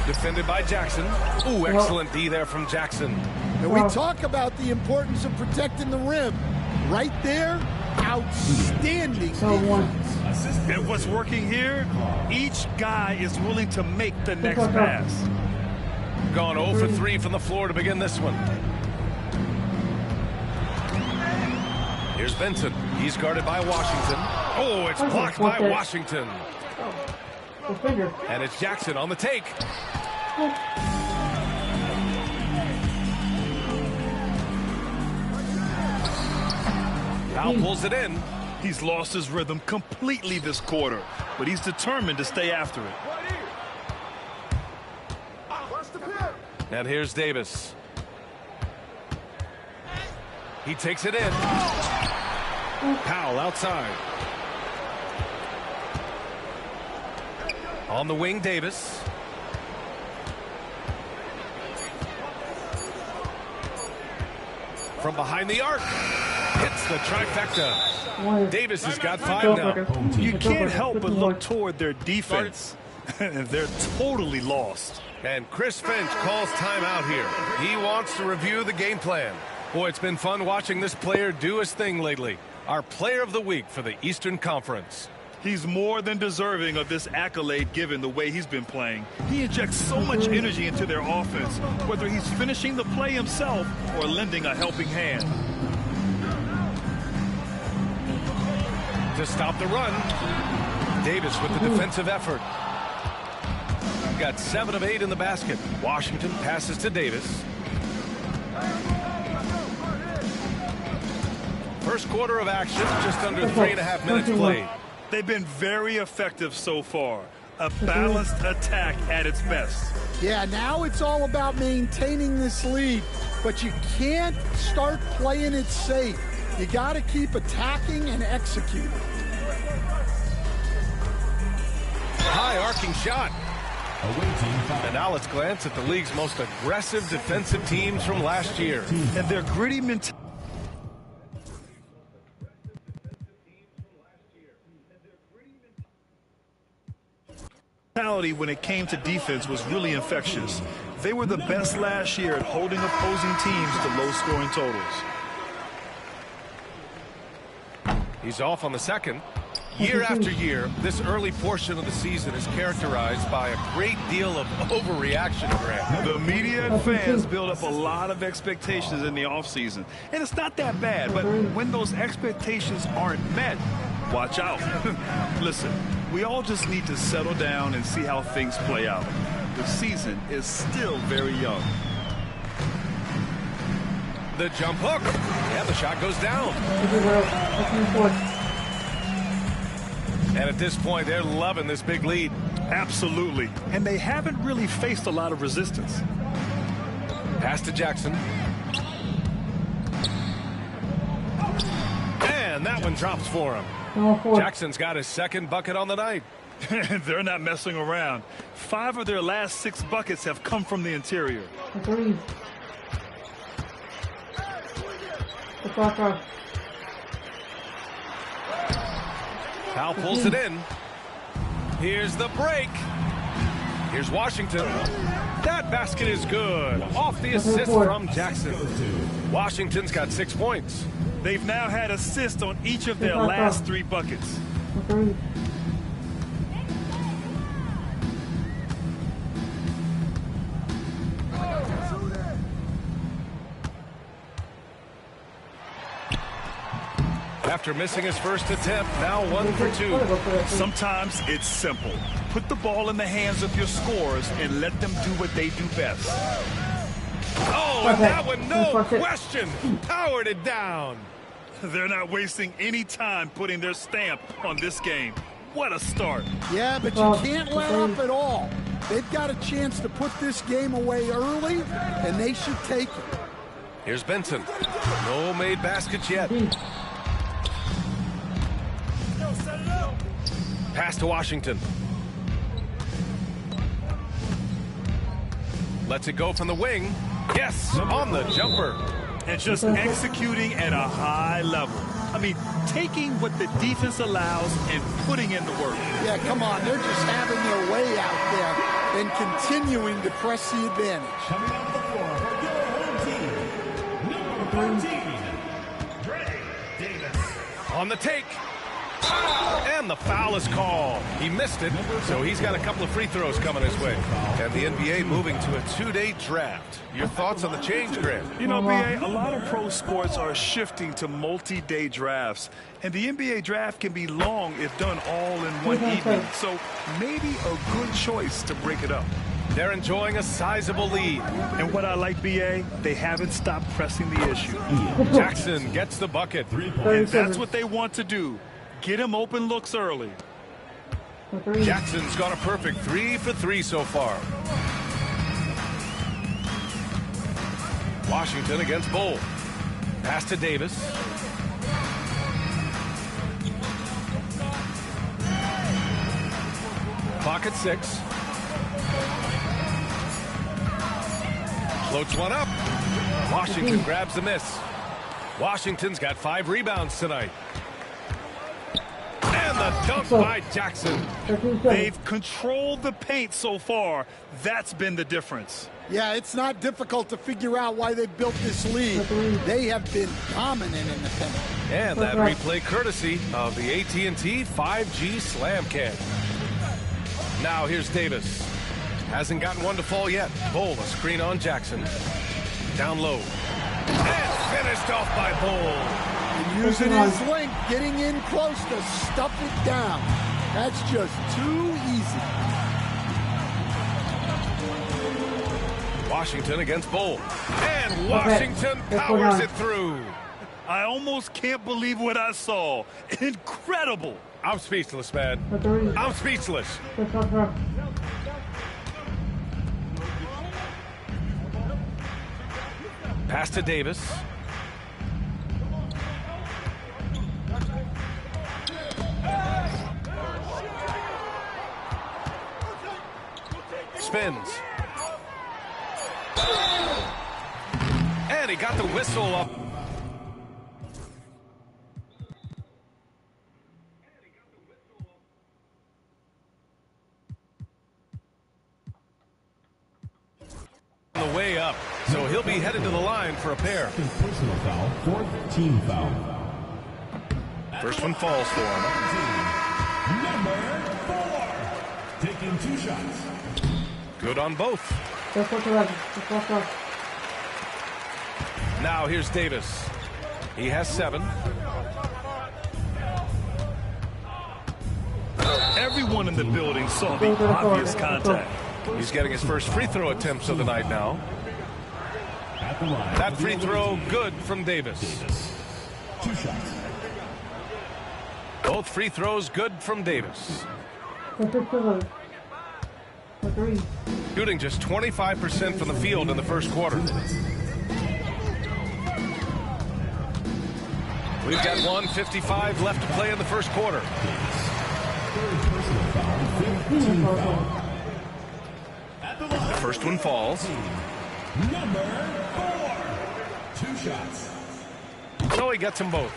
Defended by Jackson. Ooh, excellent D there from Jackson. And we talk about the importance of protecting the rim. Right there, outstanding defense. And what's working here, each guy is willing to make the next pass. Gone 0 for 3 from the floor to begin this one. Here's Benson. He's guarded by Washington. Oh, it's blocked by Washington. And it's Jackson on the take. Powell pulls it in. He's lost his rhythm completely this quarter, but he's determined to stay after it. And here's Davis. He takes it in. Powell outside. On the wing, Davis. From behind the arc. Hits the trifecta. Davis has got 5 now. You can't help but look toward their defense. And they're totally lost. And Chris Finch calls timeout here. He wants to review the game plan. Boy, it's been fun watching this player do his thing lately. Our player of the week for the Eastern Conference. He's more than deserving of this accolade given the way he's been playing. He injects so much energy into their offense, whether he's finishing the play himself or lending a helping hand. To stop the run, Davis with the defensive effort. Got 7 of 8 in the basket. Washington passes to Davis. First quarter of action, just under 3.5 minutes played. They've been very effective so far. A balanced attack at its best. Yeah, now it's all about maintaining this lead, but you can't start playing it safe. You got to keep attacking and executing. High arcing shot. And now let's glance at the league's most aggressive defensive teams from last year. And their gritty mentality. When it came to defense was really infectious. They were the best last year at holding opposing teams to low-scoring totals. He's off on the second. Year after year, this early portion of the season is characterized by a great deal of overreaction, Grant. The media and fans build up a lot of expectations in the offseason. And it's not that bad, but when those expectations aren't met, watch out. Listen, we all just need to settle down and see how things play out. The season is still very young. The jump hook. And the shot goes down. And at this point, they're loving this big lead. Absolutely. And they haven't really faced a lot of resistance. Pass to Jackson. And that one drops for him. Jackson's got his second bucket on the night. They're not messing around. 5 of their last 6 buckets have come from the interior. Powell pulls it in. Here's the break. Here's Washington. That basket is good. Off the assist from Jackson. Washington's got 6 points. They've now had assists on each of their last 3 buckets. After missing his first attempt, now 1 for 2. Sometimes it's simple. Put the ball in the hands of your scorers and let them do what they do best. Oh, and that one, no question, powered it down. They're not wasting any time putting their stamp on this game. What a start. Yeah, but you can't let up at all. They've got a chance to put this game away early, and they should take it. Here's Benson. No made baskets yet. Pass to Washington. Lets it go from the wing. Yes, on the jumper. And just executing at a high level. I mean, taking what the defense allows and putting in the work. Yeah, come on. They're just having their way out there. and continuing to press the advantage. Coming out of the floor for your home team, number 13, Dre Davis. On the take. And the foul is called. He missed it, so he's got a couple of free throws coming his way. And the NBA moving to a 2-day draft. Your thoughts on the change, Grant? You know, BA, a lot of pro sports are shifting to multi-day drafts. And the NBA draft can be long if done all in one evening. So maybe a good choice to break it up. They're enjoying a sizable lead. And what I like, BA, they haven't stopped pressing the issue. Jackson gets the bucket. And that's what they want to do. Get him open looks early. Jackson's got a perfect 3 for 3 so far. Washington against Bull. Pass to Davis. Clock at 6. Floats one up. Washington grabs the miss. Washington's got 5 rebounds tonight. And the dunk by Jackson. They've controlled the paint so far. That's been the difference. Yeah, it's not difficult to figure out why they built this lead. They have been dominant in the paint. And that replay courtesy of the AT&T 5G Slam Can. Now here's Davis. Hasn't gotten one to fall yet. Bull, a screen on Jackson. Down low. And finished off by Bull. And using his length, getting in close to stuff it down. That's just too easy. Washington against Bull. And Washington powers it through. I almost can't believe what I saw. Incredible. I'm speechless, man. I'm speechless. Pass to Davis. Spins. And he got the whistle up. On the way up, so he'll be headed to the line for a pair. Personal foul, 4th team foul. First one falls for him. Number 4, taking 2 shots. Good on both. Now here's Davis. He has 7. Everyone in the building saw the obvious contact. He's getting his first free throw attempts of the night now. That free throw good from Davis. 2 shots. Both free throws good from Davis. Shooting just 25% from the field in the first quarter. We've got 1:55 left to play in the first quarter. The first one falls. Number 4, 2 shots. So he gets them both.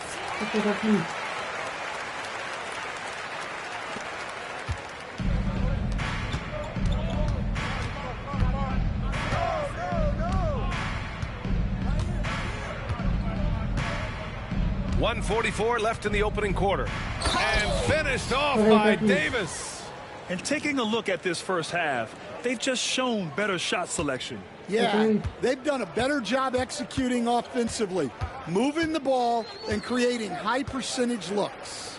.144 left in the opening quarter. And finished off by Davis. And taking a look at this first half, they've just shown better shot selection. Yeah, they've done a better job executing offensively, moving the ball and creating high percentage looks.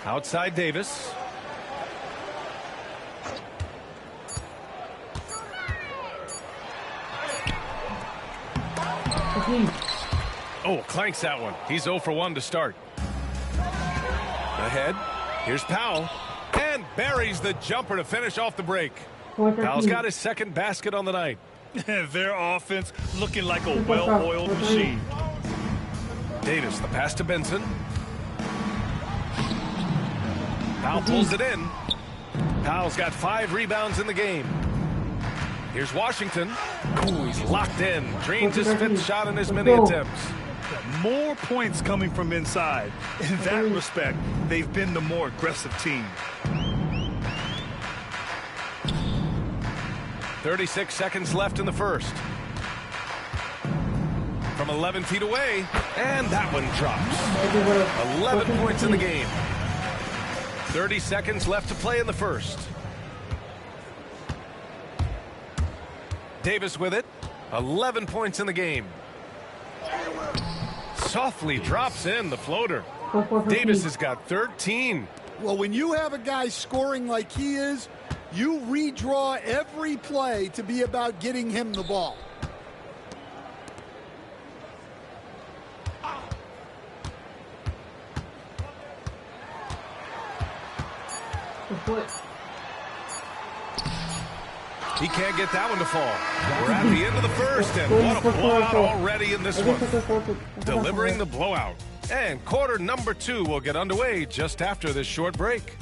Outside Davis. Oh, clanks that one. He's 0 for 1 to start. Ahead. Here's Powell. And buries the jumper to finish off the break. Powell's got his second basket on the night. Their offense looking like a well-oiled machine. Davis, the pass to Benson. Powell pulls it in. Powell's got 5 rebounds in the game. Here's Washington. Ooh, he's locked in. Drains his 5th shot in his many attempts. More points coming from inside. In that respect, they've been the more aggressive team. 36 seconds left in the first. From 11 feet away, and that one drops. 11 points in the game. 30 seconds left to play in the first. Davis with it. 11 points in the game. Softly drops in the floater. Davis has got 13. Well, when you have a guy scoring like he is, you redraw every play to be about getting him the ball. He can't get that one to fall. We're at the end of the first, and what a blowout already in this one. Delivering the blowout. And quarter number 2 will get underway just after this short break.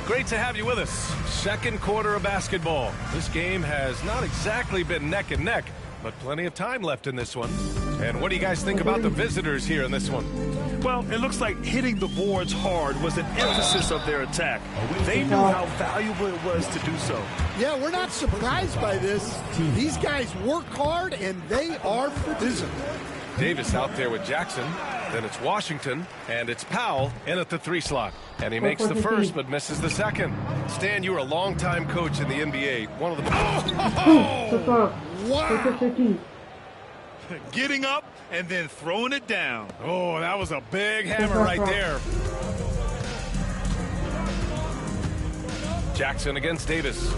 Great to have you with us. Second quarter of basketball. This game has not exactly been neck and neck, but plenty of time left in this one. And what do you guys think about the visitors here in this one? Well, it looks like hitting the boards hard was an emphasis of their attack. They knew how valuable it was to do so. Yeah, we're not surprised by this. These guys work hard, and they are physical. Davis out there with Jackson. Then it's Washington, and it's Powell in at the 3 slot. And he makes the first, but misses the second. Stan, you were a longtime coach in the NBA. One of the... Wow! Getting up and then throwing it down. Oh, that was a big hammer right there. Jackson against Davis.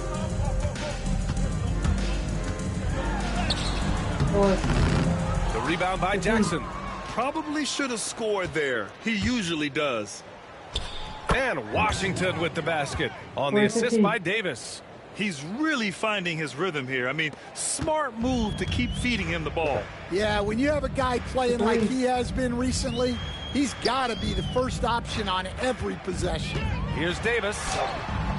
The rebound by Jackson. Probably should have scored there. He usually does. And Washington with the basket on the assist by Davis. He's really finding his rhythm here. I mean, smart move to keep feeding him the ball. Yeah, when you have a guy playing like he has been recently, he's got to be the first option on every possession. Here's Davis,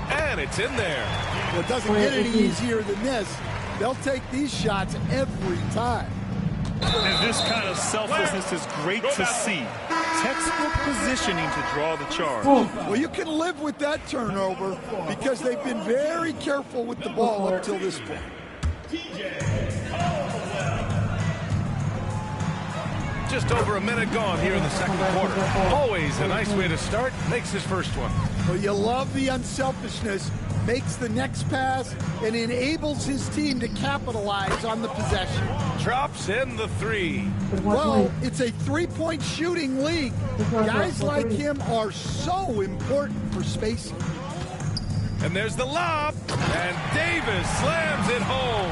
and it's in there. Well, it doesn't get any easier than this. They'll take these shots every time. And this kind of selflessness is great to see. Textbook positioning to draw the charge. Well, you can live with that turnover because they've been very careful with the ball up till this point. Just over a minute gone here in the second quarter. Always a nice way to start. Makes his first one. Well, you love the unselfishness. Makes the next pass and enables his team to capitalize on the possession. Drops in the 3. Well, it's a three-point shooting league. Guys like him are so important for spacing. And there's the lob, and Davis slams it home.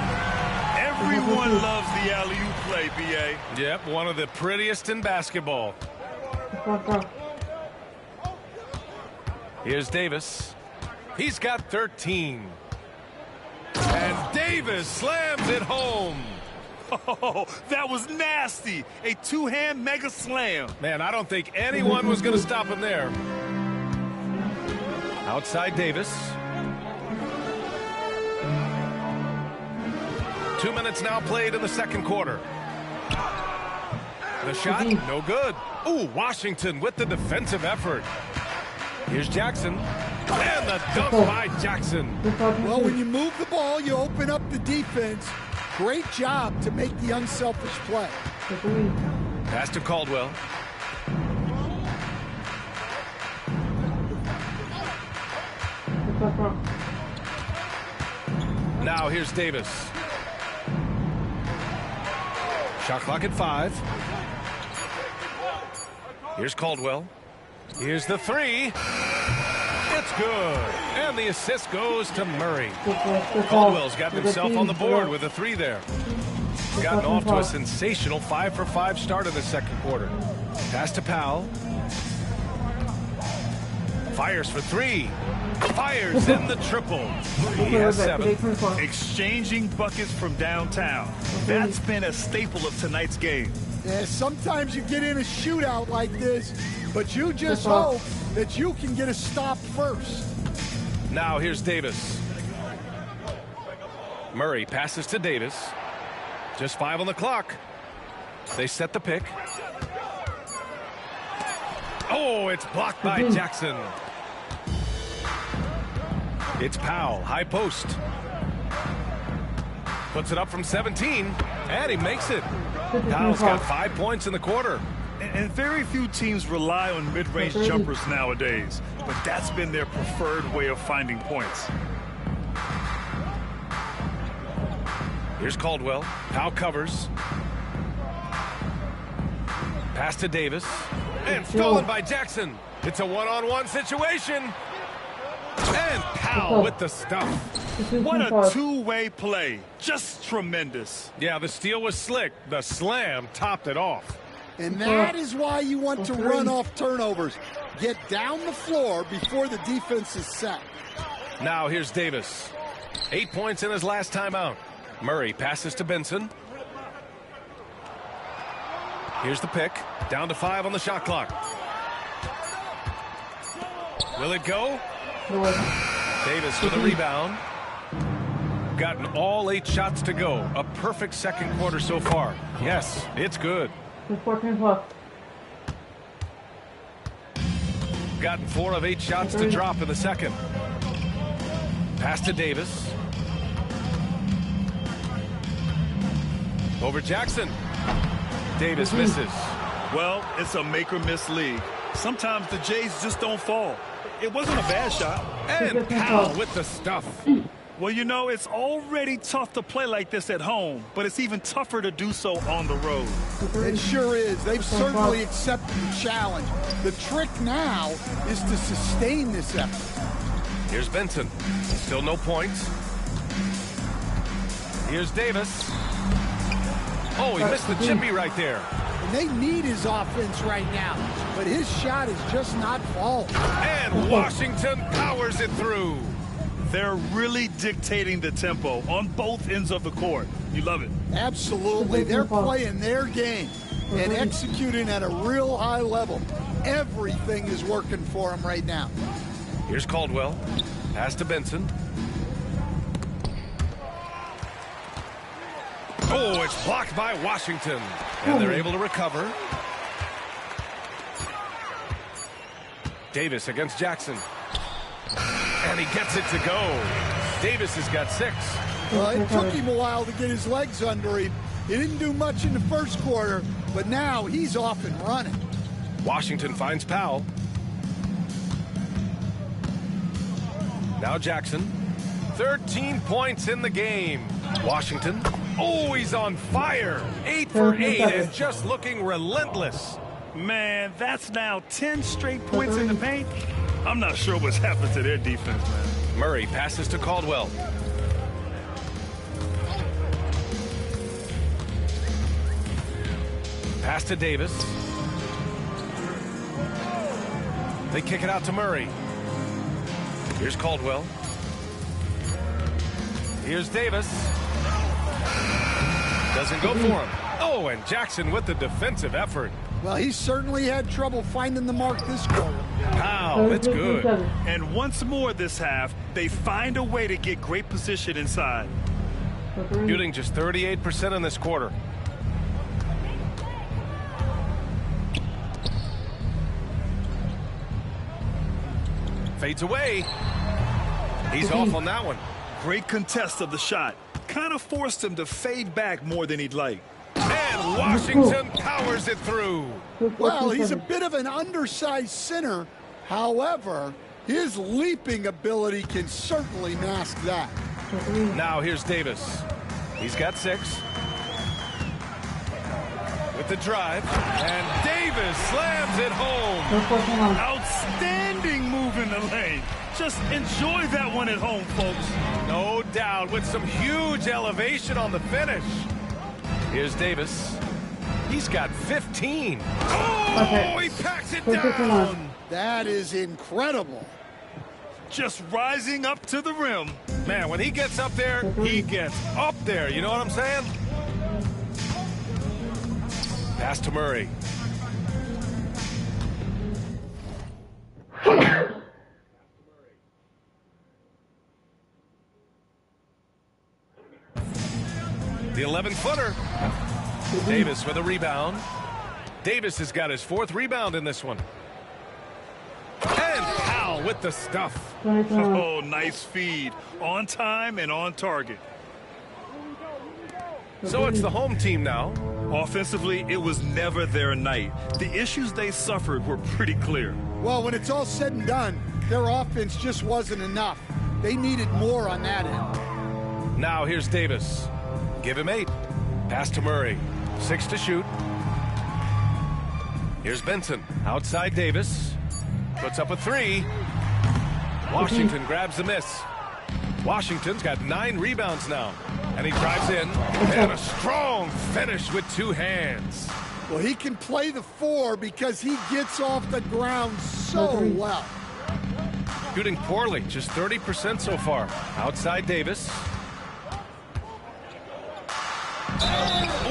Everyone loves the alley-oop play, B.A. Yep, one of the prettiest in basketball. Here's Davis. He's got 13. And Davis slams it home. Oh, that was nasty. A two-hand mega slam. Man, I don't think anyone was going to stop him there. Outside Davis. 2 minutes now played in the second quarter. The shot, no good. Ooh, Washington with the defensive effort. Here's Jackson. And the dunk by Jackson. Well, when you move the ball, you open up the defense. Great job to make the unselfish play. Pass to Caldwell. Now here's Davis. Shot clock at 5. Here's Caldwell. Here's the 3. It's good. And the assist goes to Murray. Caldwell's gotten himself on the board with a 3 there. Gotten off to a sensational 5-for-5 start in the second quarter. Pass to Powell. Fires for 3. Fires in the triple. He has 7. Exchanging buckets from downtown. That's been a staple of tonight's game. Yeah, sometimes you get in a shootout like this, but you just hope that you can get a stop first. Now here's Davis. Murray passes to Davis. Just 5 on the clock. They set the pick. Oh, it's blocked by Jackson. It's Powell, high post. Puts it up from 17, and he makes it. Powell's got 5 points in the quarter. And very few teams rely on mid-range jumpers nowadays, but that's been their preferred way of finding points. Here's Caldwell. Powell covers. Pass to Davis. And stolen by Jackson. It's a one-on-one situation. And Powell with the stuff. What a two-way play. Just tremendous. Yeah, the steal was slick. The slam topped it off. And that is why you want to run off turnovers. Get down the floor before the defense is set. Now here's Davis. 8 points in his last time out. Murray passes to Benson. Here's the pick. Down to 5 on the shot clock. Will it go? Davis with a rebound. Gotten all 8 shots to go. A perfect second quarter so far. Yes, it's good. Gotten 4 of 8 shots to drop in the second. Pass to Davis. Over Jackson. Davis misses. Well, it's a make-or-miss league. Sometimes the Jays just don't fall. It wasn't a bad shot. And Powell with the stuff. Well, you know, it's already tough to play like this at home, but it's even tougher to do so on the road. It sure is. They've certainly accepted the challenge. The trick now is to sustain this effort. Here's Benson. Still no points. Here's Davis. Oh, he missed the chippy right there. And they need his offense right now, but his shot is just not falling. And Washington powers it through. They're really dictating the tempo on both ends of the court. You love it. Absolutely. They're playing their game and executing at a real high level. Everything is working for them right now. Here's Caldwell. Pass to Benson. Oh, it's blocked by Washington. And they're able to recover. Davis against Jackson. And he gets it to go. Davis has got 6. Well, it took him a while to get his legs under him. He didn't do much in the first quarter, but now he's off and running. Washington finds Powell. Now Jackson. 13 points in the game. Washington. Oh, he's on fire. 8 for 8 and just looking relentless. Man, that's now 10 straight points in the paint. I'm not sure what's happened to their defense, man. Murray passes to Caldwell. Pass to Davis. They kick it out to Murray. Here's Caldwell. Here's Davis. Doesn't go for him. Oh, and Jackson with the defensive effort. Well, he certainly had trouble finding the mark this quarter. Wow, it's good. And once more this half, they find a way to get great position inside. Shooting just 38% in this quarter. Fades away. He's off on that one. Great contest of the shot. Kind of forced him to fade back more than he'd like. And Washington powers it through. Well, he's a bit of an undersized center. However, his leaping ability can certainly mask that. Now here's Davis. He's got 6. With the drive. And Davis slams it home. Outstanding move in the lane. Just enjoy that one at home, folks. No doubt, with some huge elevation on the finish. Here's Davis. He's got 15. Oh, he packs it down. That is incredible. Just rising up to the rim. Man, when he gets up there, he gets up there. You know what I'm saying? Pass to Murray. 11-footer. Davis with a rebound. Davis has got his 4th rebound in this one. And Powell with the stuff. Oh, nice feed. On time and on target. So it's the home team now. Offensively, it was never their night. The issues they suffered were pretty clear. Well, when it's all said and done, their offense just wasn't enough. They needed more on that end. Now here's Davis. Give him 8. Pass to Murray. 6 to shoot. Here's Benson. Outside Davis. Puts up a 3. Washington grabs the miss. Washington's got 9 rebounds now. And he drives in. And a strong finish with 2 hands. Well, he can play the 4 because he gets off the ground so well. Shooting poorly, just 30% so far. Outside Davis.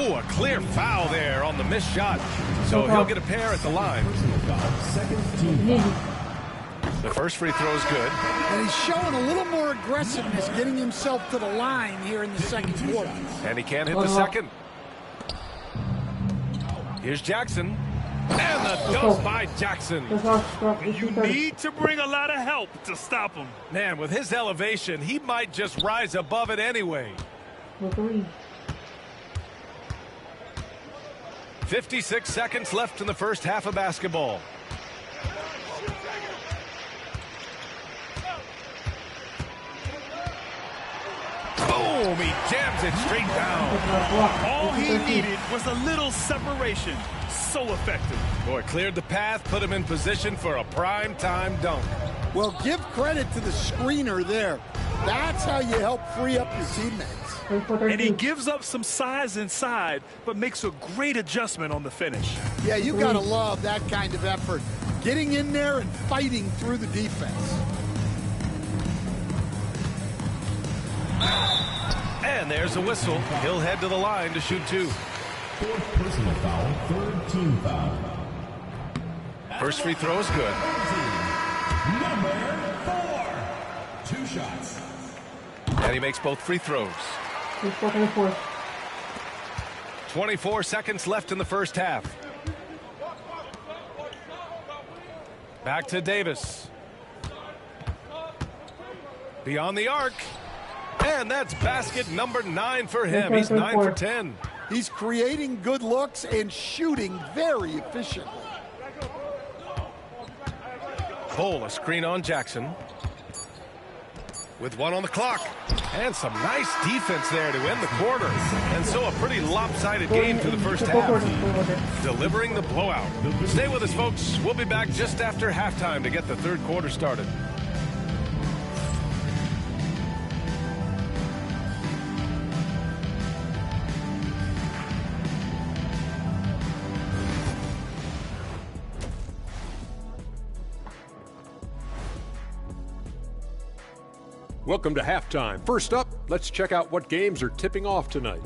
Oh, a clear foul there on the missed shot. So he'll get a pair at the line. The first free throw is good. And he's showing a little more aggressiveness, getting himself to the line here in the second quarter. And he can't hit the second. Here's Jackson. And the dunk by Jackson. You need to bring a lot of help to stop him. Man, with his elevation, he might just rise above it anyway. 56 seconds left in the first half of basketball. Boom! He jams it straight down. All he needed was a little separation. So effective. Boy, cleared the path, put him in position for a prime-time dunk. Well, give credit to the screener there. That's how you help free up your teammates. And he gives up some size inside, but makes a great adjustment on the finish. Yeah, you got to love that kind of effort. Getting in there and fighting through the defense. And there's a whistle. He'll head to the line to shoot 2. 4th personal foul, 3rd team foul. First free throw is good. Number 4. 2 shots. And he makes both free throws. 24 seconds left in the first half. Back to Davis. Beyond the arc. And that's basket number 9 for him. He's 9 for 10. He's creating good looks and shooting very efficiently. Cole, a screen on Jackson. With 1 on the clock. And some nice defense there to end the quarter. And so a pretty lopsided game for the first half. Delivering the blowout. Stay with us, folks. We'll be back just after halftime to get the third quarter started. Welcome to halftime. First up, let's check out what games are tipping off tonight.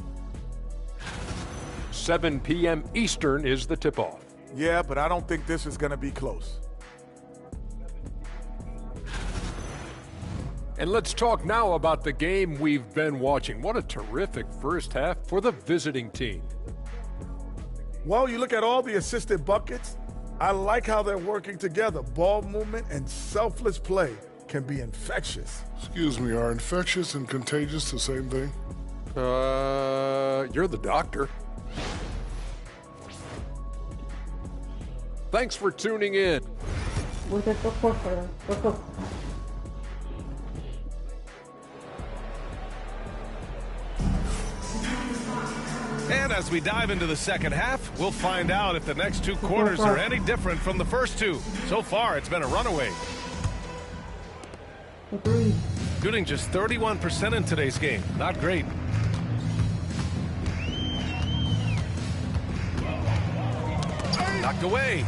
7 p.m. Eastern is the tip-off. Yeah, but I don't think this is going to be close. And let's talk now about the game we've been watching. What a terrific first half for the visiting team. Well, you look at all the assisted buckets. I like how they're working together. Ball movement and selfless play can be infectious. Excuse me, are infectious and contagious the same thing? You're the doctor. Thanks for tuning in. And as we dive into the second half, we'll find out if the next 2 quarters are any different from the first 2. So far, it's been a runaway. Shooting just 31% in today's game. Not great. Knocked away.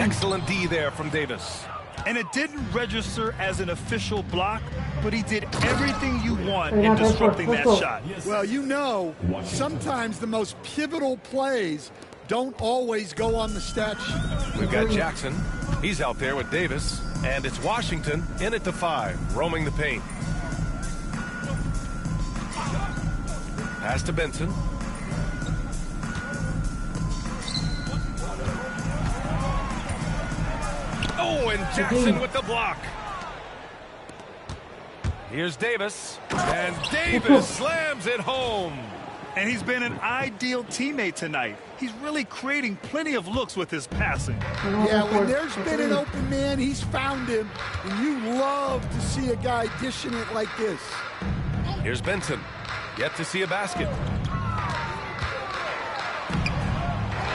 Excellent D there from Davis. And it didn't register as an official block, but he did everything you want in disrupting that shot. Well, you know, sometimes the most pivotal plays don't always go on the stat sheet. We've got Jackson. He's out there with Davis. And it's Washington in at the 5, roaming the paint. Pass to Benson. Oh, and Jackson with the block. Here's Davis. And Davis slams it home. And he's been an ideal teammate tonight. He's really creating plenty of looks with his passing. Yeah, when there's been an open man, he's found him. And you love to see a guy dishing it like this. Here's Benson. Yet to see a basket.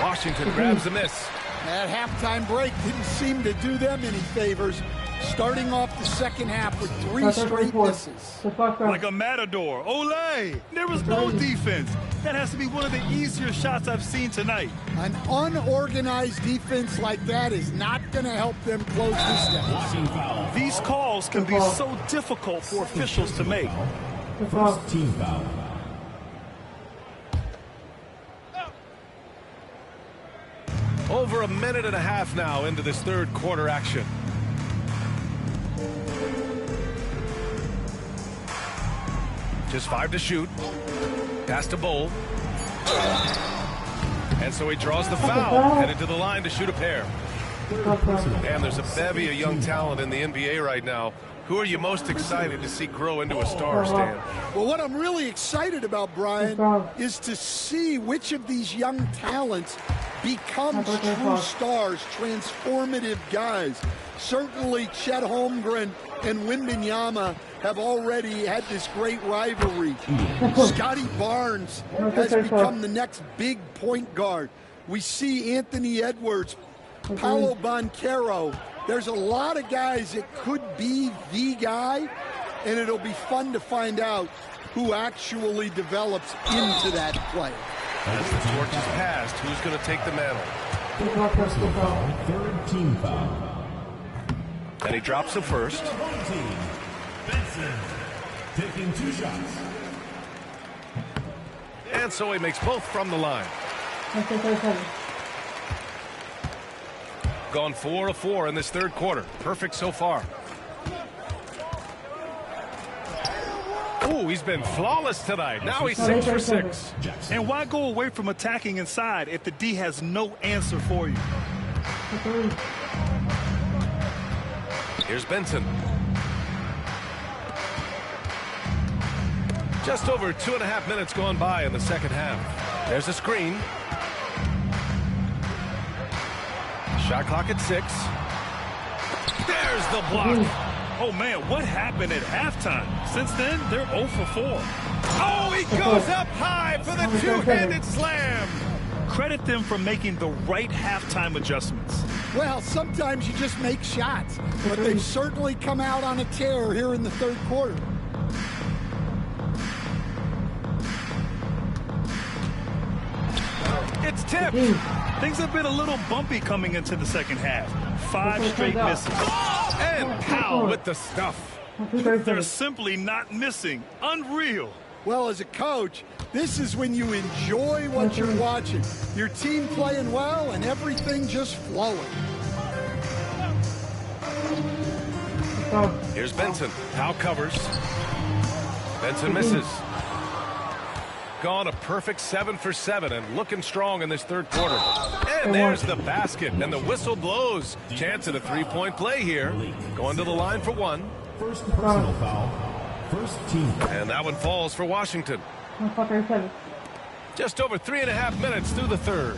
Washington grabs a miss. That halftime break didn't seem to do them any favors. Starting off the second half with 3 straight misses. Like a matador. Olay! There was no defense. That has to be one of the easier shots I've seen tonight. An unorganized defense like that is not going to help them close this down. These calls can be so difficult for officials to make. First team foul. Over a minute and a half now into this third quarter action. Just 5 to shoot. Pass to Bowl. And so he draws the foul. Headed to the line to shoot a pair. And there's a bevy of young talent in the NBA right now. Who are you most excited to see grow into a star, Stan? Well, what I'm really excited about, Brian, is to see which of these young talents becomes true stars, transformative guys. Certainly Chet Holmgren and Wembanyama have already had this great rivalry. Scotty Barnes has become the next big point guard. We see Anthony Edwards, Paolo Banchero. There's a lot of guys that could be the guy, and it'll be fun to find out who actually develops into that play. As the torch is passed, who's going to take the mantle? Third team foul. And he drops the first. Benson taking 2 shots. And so he makes both from the line. Gone 4 of 4 in this third quarter. Perfect so far. Ooh, he's been flawless tonight. Now he's 6 for 6. And why go away from attacking inside if the D has no answer for you? Here's Benson. Just over 2.5 minutes gone by in the second half. There's a screen. Shot clock at 6. There's the block. Oh, man, what happened at halftime? Since then, they're 0 for 4. Oh, he goes up high for the two-handed slam. Credit them for making the right halftime adjustments. Well, sometimes you just make shots, but they've certainly come out on a tear here in the third quarter. It's tipped. Things have been a little bumpy coming into the second half. 5 straight misses. And Powell with the stuff. They're simply not missing. Unreal. Well, as a coach, this is when you enjoy what you're watching. Your team playing well and everything just flowing. Here's Benson. Powell covers. Benson misses. Gone a perfect 7 for 7 and looking strong in this third quarter. And there's the basket, and the whistle blows. Chance at a 3-point play here. Going to the line for 1. First personal foul. First team. And that one falls for Washington. Just over 3.5 minutes through the third.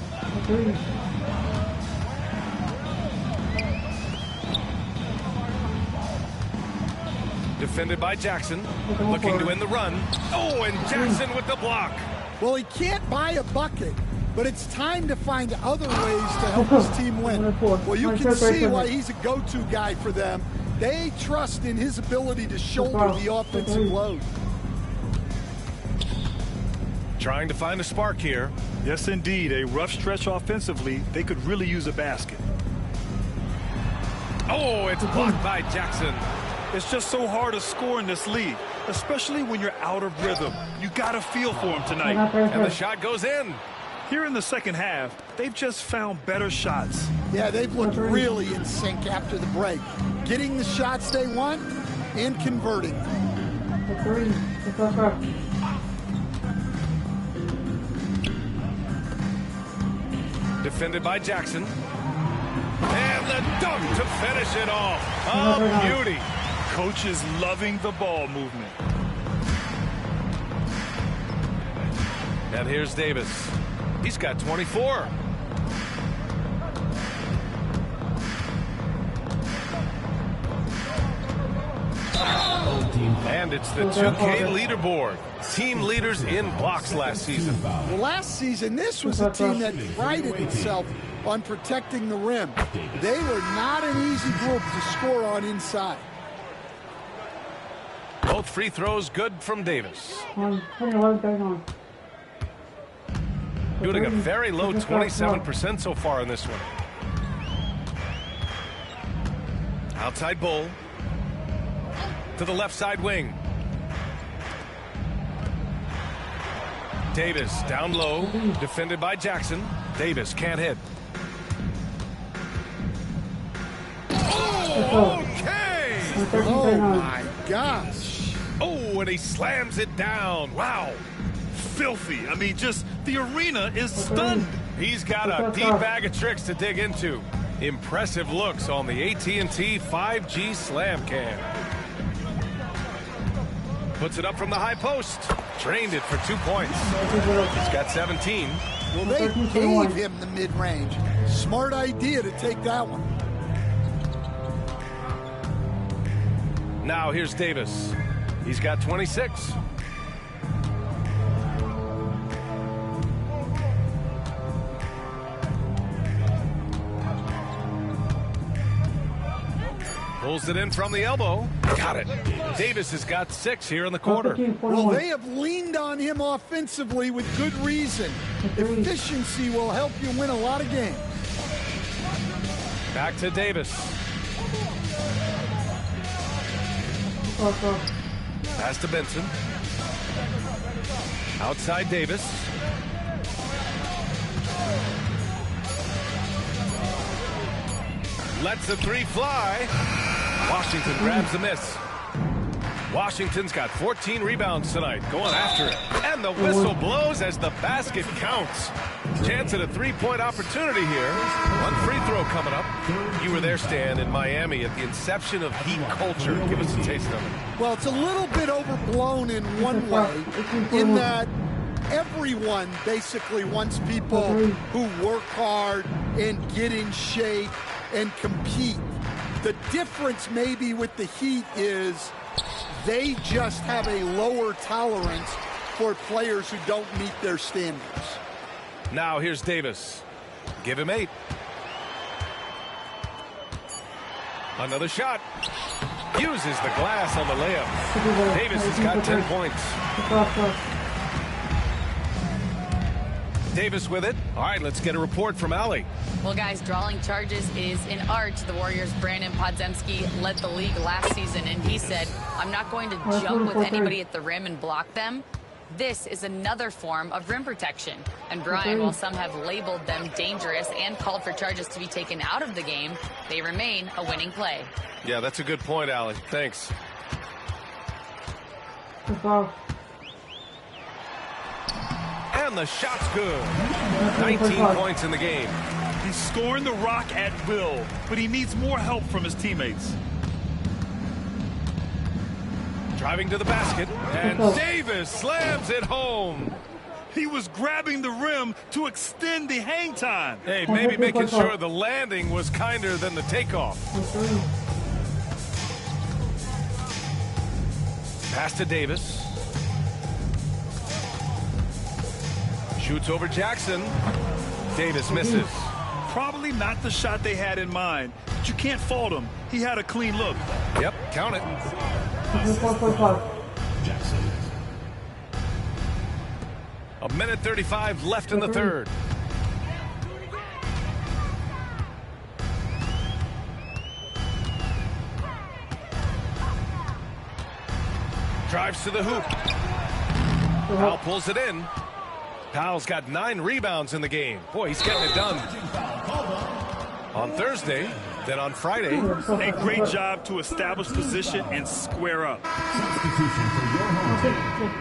Defended by Jackson. Looking to end the run. Oh, and Jackson with the block. Well, he can't buy a bucket, but it's time to find other ways to help his team win. Well, you can see why he's a go-to guy for them. They trust in his ability to shoulder the offensive load. Trying to find a spark here. Yes, indeed. A rough stretch offensively. They could really use a basket. Oh, it's blocked by Jackson. It's just so hard to score in this league, especially when you're out of rhythm. You got to feel for him tonight. And the shot goes in. Here in the second half, they've just found better shots. Yeah, they've looked really in sync after the break. Getting the shots they want and converting. Defended by Jackson. And the dunk to finish it off. A beauty. Coach is loving the ball movement. And here's Davis. He's got 24. And it's the 2K leaderboard. Team leaders in blocks last season. Well, last season, this was a team that prided itself on protecting the rim. They were not an easy group to score on inside. Both free throws good from Davis. Shooting a very low 27% so far in this one. Outside Bull. To the left side wing. Davis down low. Defended by Jackson. Davis can't hit. Oh, okay. Oh, my gosh. Oh, and he slams it down. Wow. Filthy. I mean, just the arena is stunned. He's got a deep bag of tricks to dig into. Impressive looks on the AT&T 5G Slam Cam. Puts it up from the high post. Drained it for 2 points. He's got 17. Well, they gave him the mid-range. Smart idea to take that one. Now here's Davis. He's got 26. Pulls it in from the elbow. Got it. Davis has got 6 here in the quarter. Well, they have leaned on him offensively with good reason. Efficiency will help you win a lot of games. Back to Davis. Pass to Benson. Outside Davis. Lets the 3 fly. Washington grabs the miss. Washington's got 14 rebounds tonight, going after it. And the whistle blows as the basket counts. Chance at a 3-point opportunity here. One free throw coming up. You were there, Stan, in Miami at the inception of Heat culture. Give us a taste of it. Well, it's a little bit overblown in one way, in that everyone basically wants people who work hard and get in shape and compete. The difference maybe with the Heat is they just have a lower tolerance for players who don't meet their standards. Now here's Davis. Give him 8. Another shot. Uses the glass on the layup. Davis has got 10 points. Davis with it. All right, let's get a report from Allie. Well, guys, drawing charges is an art. The Warriors' Brandon Podziemski led the league last season, and he said, I'm not going to jump with anybody at the rim and block them. This is another form of rim protection. And Brian, while some have labeled them dangerous and called for charges to be taken out of the game, they remain a winning play. Yeah, that's a good point, Allie. Thanks. And the shot's good. 19 points in the game. He's scoring the rock at will, but he needs more help from his teammates. Driving to the basket, and Davis slams it home. He was grabbing the rim to extend the hang time. Hey, maybe making sure the landing was kinder than the takeoff. Pass to Davis. Shoots over Jackson. Davis misses. Probably not the shot they had in mind, but you can't fault him. He had a clean look. Yep, count it. A minute 35 left in the third. Drives to the hoop. Now pulls it in. Powell's got 9 rebounds in the game. Boy, he's getting it done. On Thursday, then on Friday. A great job to establish position and square up. Substitution for your home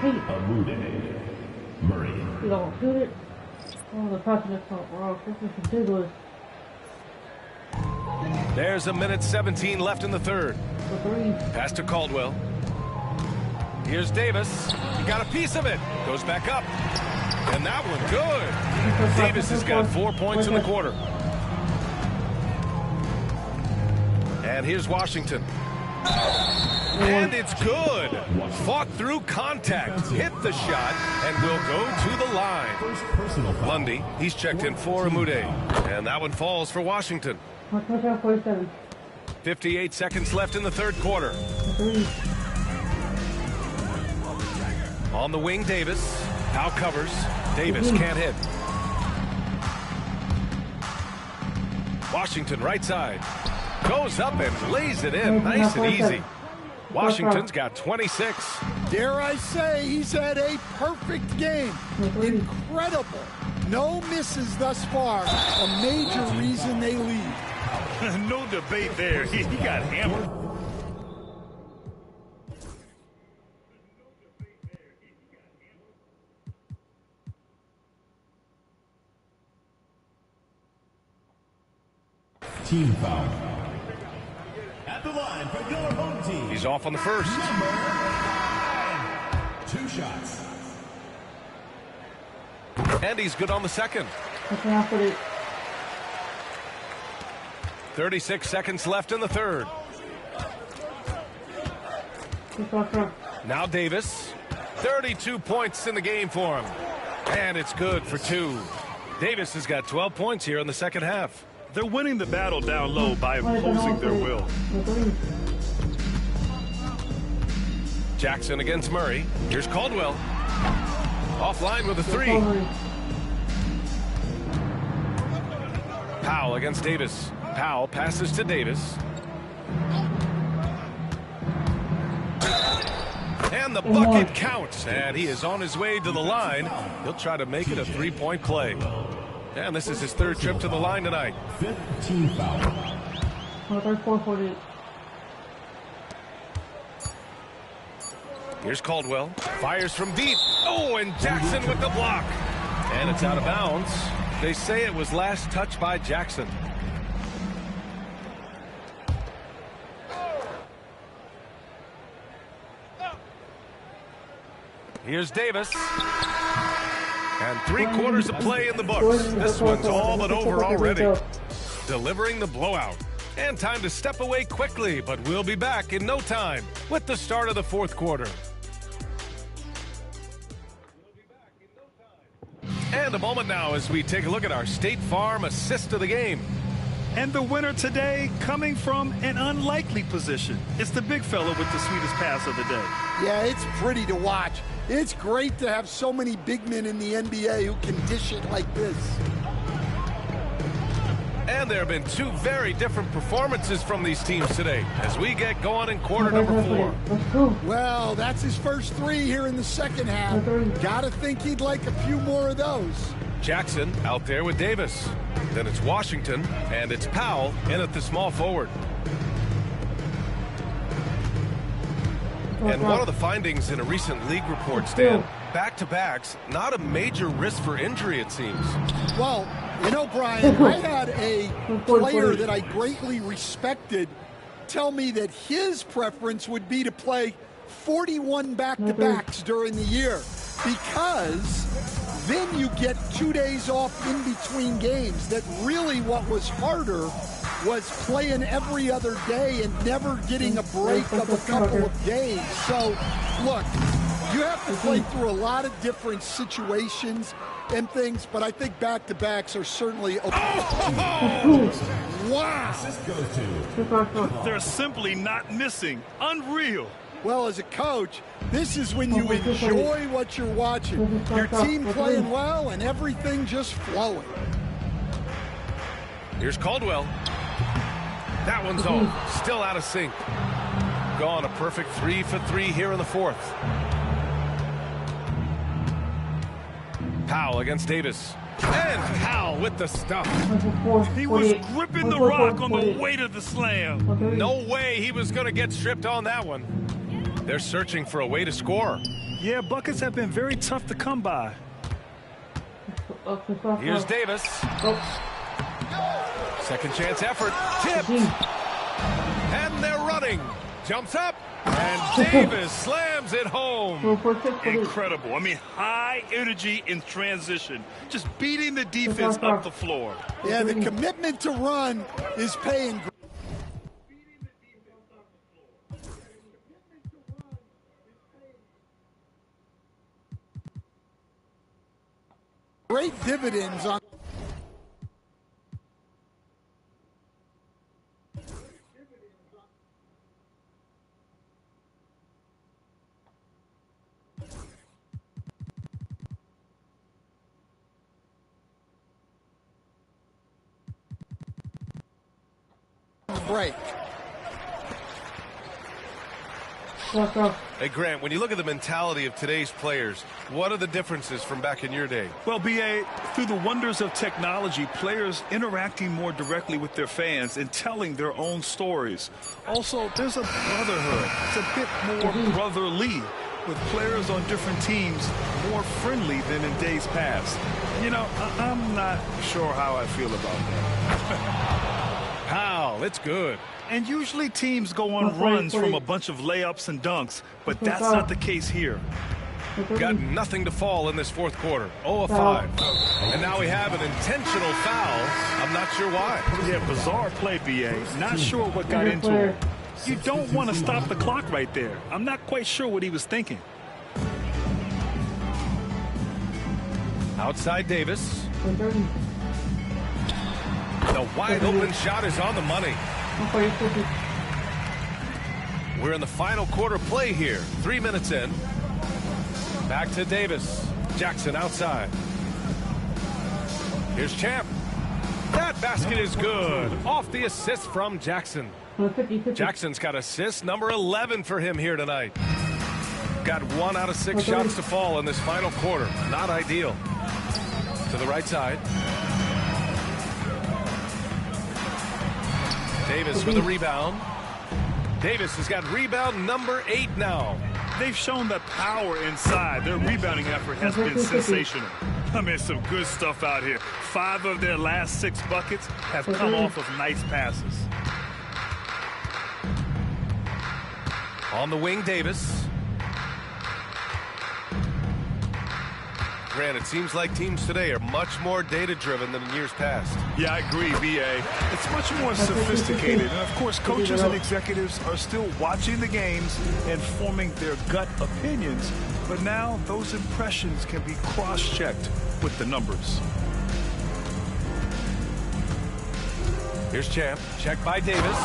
team. Amude. Murray. You don't shoot it. Oh, the passing is not wrong. This is ridiculous. There's 1:17 left in the third. Pass to Caldwell. Here's Davis. He got a piece of it. Goes back up. And that one good. Davis has got 4 points in the quarter. And here's Washington. And it's good. Fought through contact. Hit the shot and will go to the line. Lundy, he's checked in for Amude. And that one falls for Washington. 58 seconds left in the third quarter. On the wing, Davis. Powell covers. Davis can't hit. Washington right side. Goes up and lays it in. Nice and easy. Washington's got 26. Dare I say he's had a perfect game. Incredible. No misses thus far. A major reason they lead. No debate there. He got hammered. Team foul. At the line for your home team. He's off on the first. Number 2 shots. And he's good on the second. 36 seconds left in the third. Now Davis. 32 points in the game for him. And it's good for 2. Davis has got 12 points here in the second half. They're winning the battle down low by imposing their will. Jackson against Murray. Here's Caldwell. Offline with a 3. Powell against Davis. Powell passes to Davis. And the bucket counts. And he is on his way to the line. He'll try to make it a 3-point play. And this is his third trip to the line tonight. 15 foul. Here's Caldwell. Fires from deep. Oh, and Jackson with the block. And it's out of bounds. They say it was last touched by Jackson. Here's Davis. And 3/4 of play in the books. This one's all but over already. Delivering the blowout. And time to step away quickly, but we'll be back in no time with the start of the fourth quarter. And a moment now as we take a look at our State Farm assist of the game. And the winner today coming from an unlikely position. It's the big fella with the sweetest pass of the day. Yeah, it's pretty to watch. It's great to have so many big men in the NBA who can dish it like this. And there have been 2 very different performances from these teams today as we get going in quarter number 4. Well, that's his first 3 here in the second half. Gotta think he'd like a few more of those. Jackson out there with Davis. Then it's Washington, and it's Powell in at the small forward. And one of the findings in a recent league report, Stan, back-to-backs, not a major risk for injury, it seems. Well, you know, Brian, I had a player that I greatly respected tell me that his preference would be to play 41 back-to-backs during the year because then you get 2 days off in between games. That really what was harder was playing every other day and never getting a break of a couple of days. So, look, you have to play through a lot of different situations and things, but I think back-to-backs are certainly Wow! They're simply not missing. Unreal. Well, as a coach, this is when you enjoy what you're watching. Your team playing well and everything just flowing. Here's Caldwell. That one's on. Still out of sync. Gone a perfect 3 for 3 here in the fourth. Powell against Davis. And Powell with the stuff. He was gripping the rock on the weight of the slam. No way he was going to get stripped on that one. They're searching for a way to score. Yeah, buckets have been very tough to come by. Here's Davis. Second chance effort. Tipped. And they're running. Jumps up. And Davis slams it home. Incredible. I mean, high energy in transition. Just beating the defense up the floor. Yeah, the commitment to run is paying. Great dividends on. Break. Hey, Grant, when you look at the mentality of today's players, what are the differences from back in your day? Well, B.A., through the wonders of technology, players interacting more directly with their fans and telling their own stories. Also, there's a brotherhood. It's a bit more brotherly, with players on different teams more friendly than in days past. You know, I'm not sure how I feel about that. Powell, it's good. And usually teams go on runs from a bunch of layups and dunks, but that's not the case here. Got nothing to fall in this fourth quarter. 0 of 5. And now we have an intentional foul. I'm not sure why. Yeah, bizarre play, B.A. Not sure what got into it. You don't want to stop the clock right there. I'm not quite sure what he was thinking. Outside Davis. The wide open shot is on the money. We're in the final quarter play here. 3 minutes in. Back to Davis. Jackson outside. Here's Champ. That basket is good. Off the assist from Jackson. Jackson's got assist number 11 for him here tonight. Got 1 out of 6 shots to fall in this final quarter. Not ideal. To the right side. Davis with a rebound. Davis has got rebound number 8 now. They've shown the power inside. Their rebounding effort has been sensational. I mean, some good stuff out here. 5 of their last 6 buckets have come off of nice passes. On the wing, Davis. Grant, it seems like teams today are much more data-driven than in years past. Yeah, I agree, B.A. It's much more sophisticated. And, of course, coaches and executives are still watching the games and forming their gut opinions. But now those impressions can be cross-checked with the numbers. Here's Champ. Check by Davis.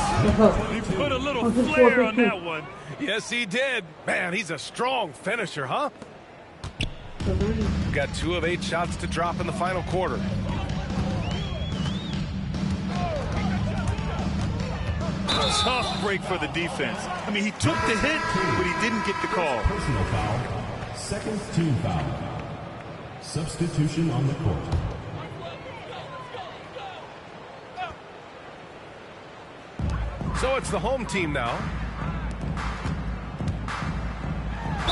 He put a little flair on that one. Yes, he did. Man, he's a strong finisher, huh? Got 2 of 8 shots to drop in the final quarter. Tough break for the defense. I mean, he took the hit, but he didn't get the call. Personal foul. Second team foul. Substitution on the court. So it's the home team now.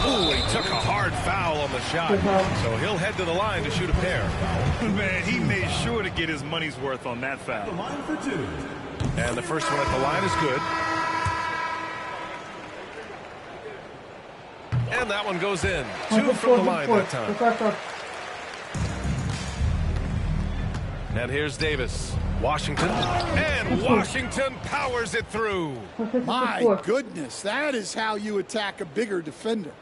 Ooh, he took a hard foul on the shot. So he'll head to the line to shoot a pair. Man, he made sure to get his money's worth on that foul. The line for 2. And the first one at the line is good. And that one goes in. 2 from the line that time. And here's Davis. Washington. And Washington powers it through. My goodness, that is how you attack a bigger defender.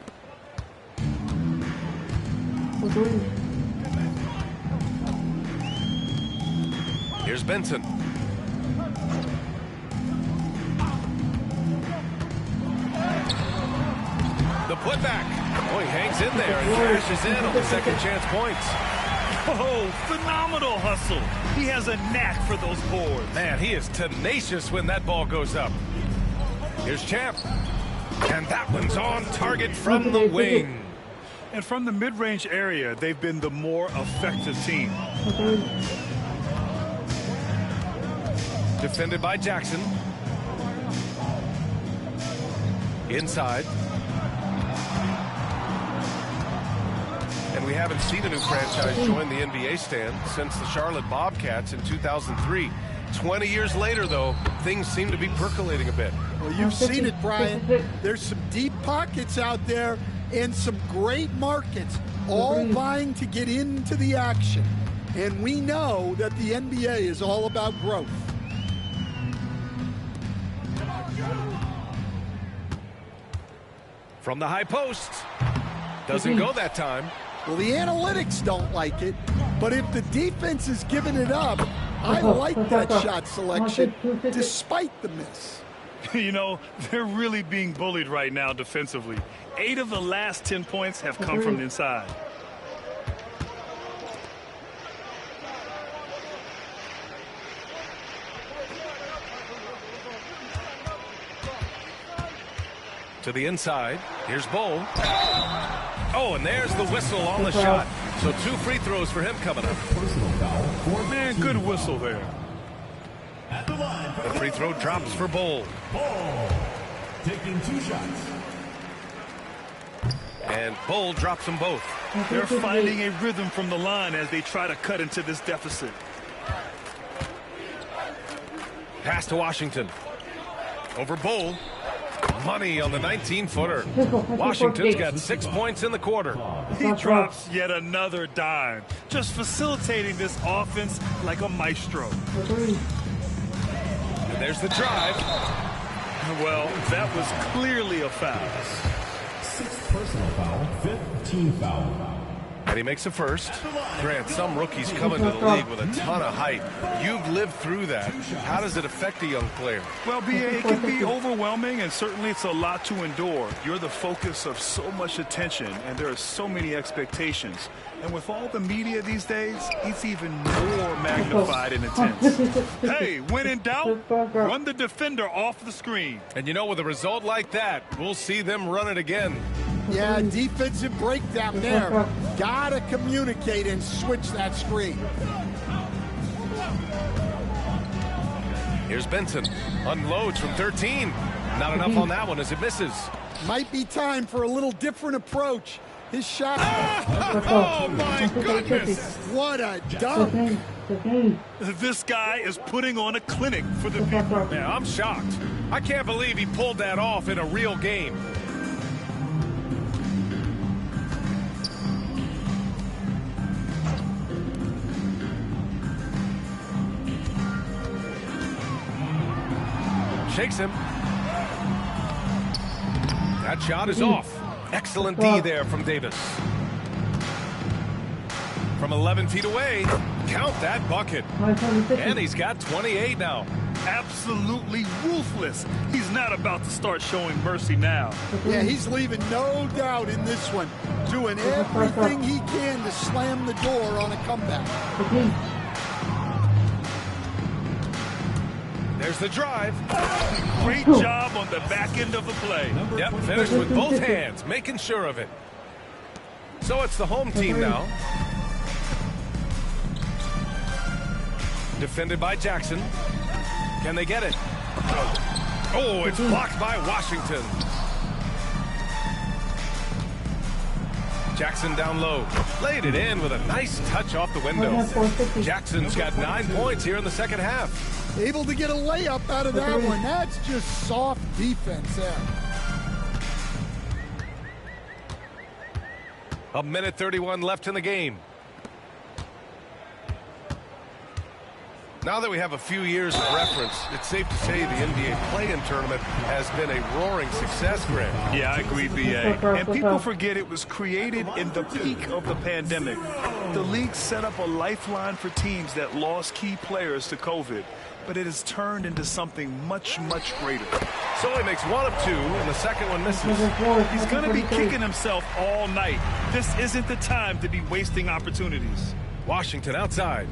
Here's Benson. The putback. Oh, he hangs in there and crashes in on the second chance points. Oh, phenomenal hustle. He has a knack for those boards. Man, he is tenacious when that ball goes up. Here's Champ. And that one's on target from the wing. And from the mid-range area, they've been the more effective team. Defended by Jackson. Inside. And we haven't seen a new franchise join the NBA stand since the Charlotte Bobcats in 2003. 20 years later, though, things seem to be percolating a bit. Well, you've seen it, Brian. There's some deep pockets out there and some great markets all vying to get into the action. And we know that the NBA is all about growth. From the high post. Doesn't go that time. Well, the analytics don't like it, but if the defense is giving it up, I like that shot selection despite the miss. You know, they're really being bullied right now defensively. 8 of the last 10 points have come from inside. To the inside. Here's Bull. Oh, and there's the whistle on the shot. So 2 free throws for him coming up. Man, good whistle there. The free throw drops for Bull. Bull taking 2 shots. And Bull drops them both. They're finding a rhythm from the line as they try to cut into this deficit. Pass to Washington. Over Bull. Money on the 19-footer. Washington's got 6 points in the quarter. He drops yet another dime, just facilitating this offense like a maestro. And there's the drive. Well, that was clearly a foul. 6th personal foul, 5th team foul. And he makes a first. Grant, some rookies come into the league with a ton of height. You've lived through that. How does it affect a young player? Well, B.A., it can be overwhelming, and certainly it's a lot to endure. You're the focus of so much attention, and there are so many expectations. And with all the media these days, it's even more magnified and intense. Hey, when in doubt, run the defender off the screen. And you know, with a result like that, we'll see them run it again. Yeah, defensive breakdown there. Gotta communicate and switch that screen. Here's Benson. Unloads from 13. Not enough on that one as it misses. Might be time for a little different approach. His shot. Oh, my goodness. What a dunk. This guy is putting on a clinic for the people. Yeah, I'm shocked. I can't believe he pulled that off in a real game. Shakes him. That shot is off. Excellent D there from Davis. From 11 feet away. Count that bucket. And he's got 28 now. Absolutely ruthless. He's not about to start showing mercy now. Yeah, he's leaving no doubt in this one. Doing everything he can to slam the door on a comeback. There's the drive. Great job on the back end of the play. Yep, finished with both hands, making sure of it. So it's the home team now. Defended by Jackson. Can they get it? Oh, it's blocked by Washington. Jackson down low. Laid it in with a nice touch off the window. Jackson's got 9 points here in the second half. Able to get a layup out of that one. That's just soft defense there. A minute 31 left in the game. Now that we have a few years of reference, it's safe to say the NBA play-in tournament has been a roaring success, Grant. Yeah, I agree, B.A. And people forget it was created in the peak of the pandemic. The league set up a lifeline for teams that lost key players to COVID, but it has turned into something much, much greater. So he makes 1 of 2, and the second one misses. He's going to be kicking himself all night. This isn't the time to be wasting opportunities. Washington outside.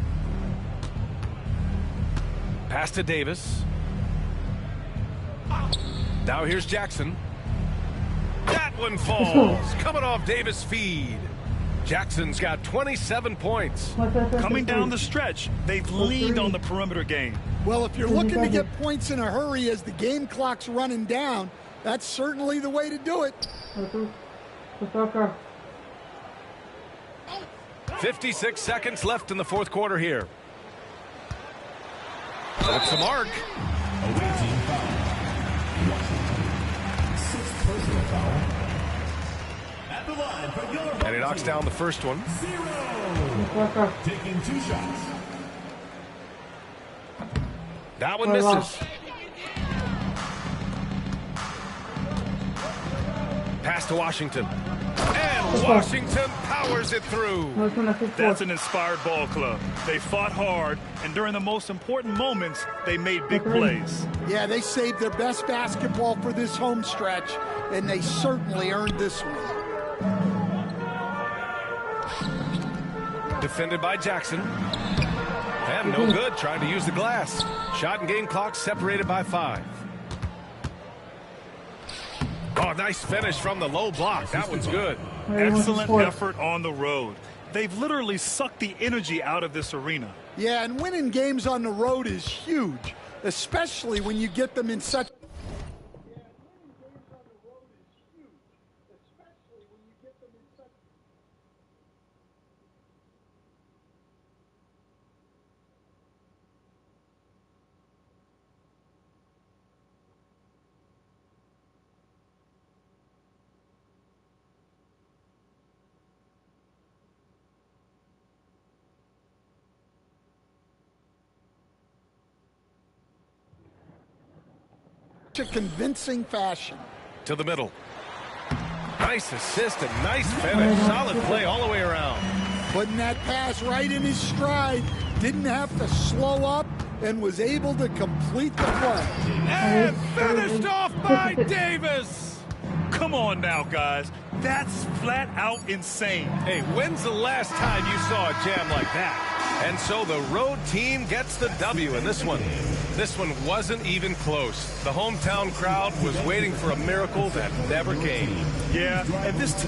Pass to Davis. Now here's Jackson. That one falls. Coming off Davis' feed. Jackson's got 27 points. Coming down the stretch, they've leaned on the perimeter game. Well, if you're looking to get points in a hurry as the game clock's running down, that's certainly the way to do it. 56 seconds left in the fourth quarter here. That's the mark. And he knocks down the first one. Taking 2 shots. That one misses. Pass to Washington. And Washington powers it through. That's an inspired ball club. They fought hard, and during the most important moments, they made big plays. Yeah, they saved their best basketball for this home stretch, and they certainly earned this one. Defended by Jackson. And no good, trying to use the glass. Shot and game clock separated by 5. Oh, nice finish from the low block. That one's good. Excellent effort on the road. They've literally sucked the energy out of this arena. Yeah, and winning games on the road is huge, especially when you get them in such... a convincing fashion. To the middle. Nice assist and nice finish. Solid play all the way around. Putting that pass right in his stride. Didn't have to slow up and was able to complete the play. And finished off by Davis. Come on now, guys. That's flat out insane. Hey, when's the last time you saw a jam like that? And so the road team gets the W in this one. This one wasn't even close. The hometown crowd was waiting for a miracle that never came. Yeah, and this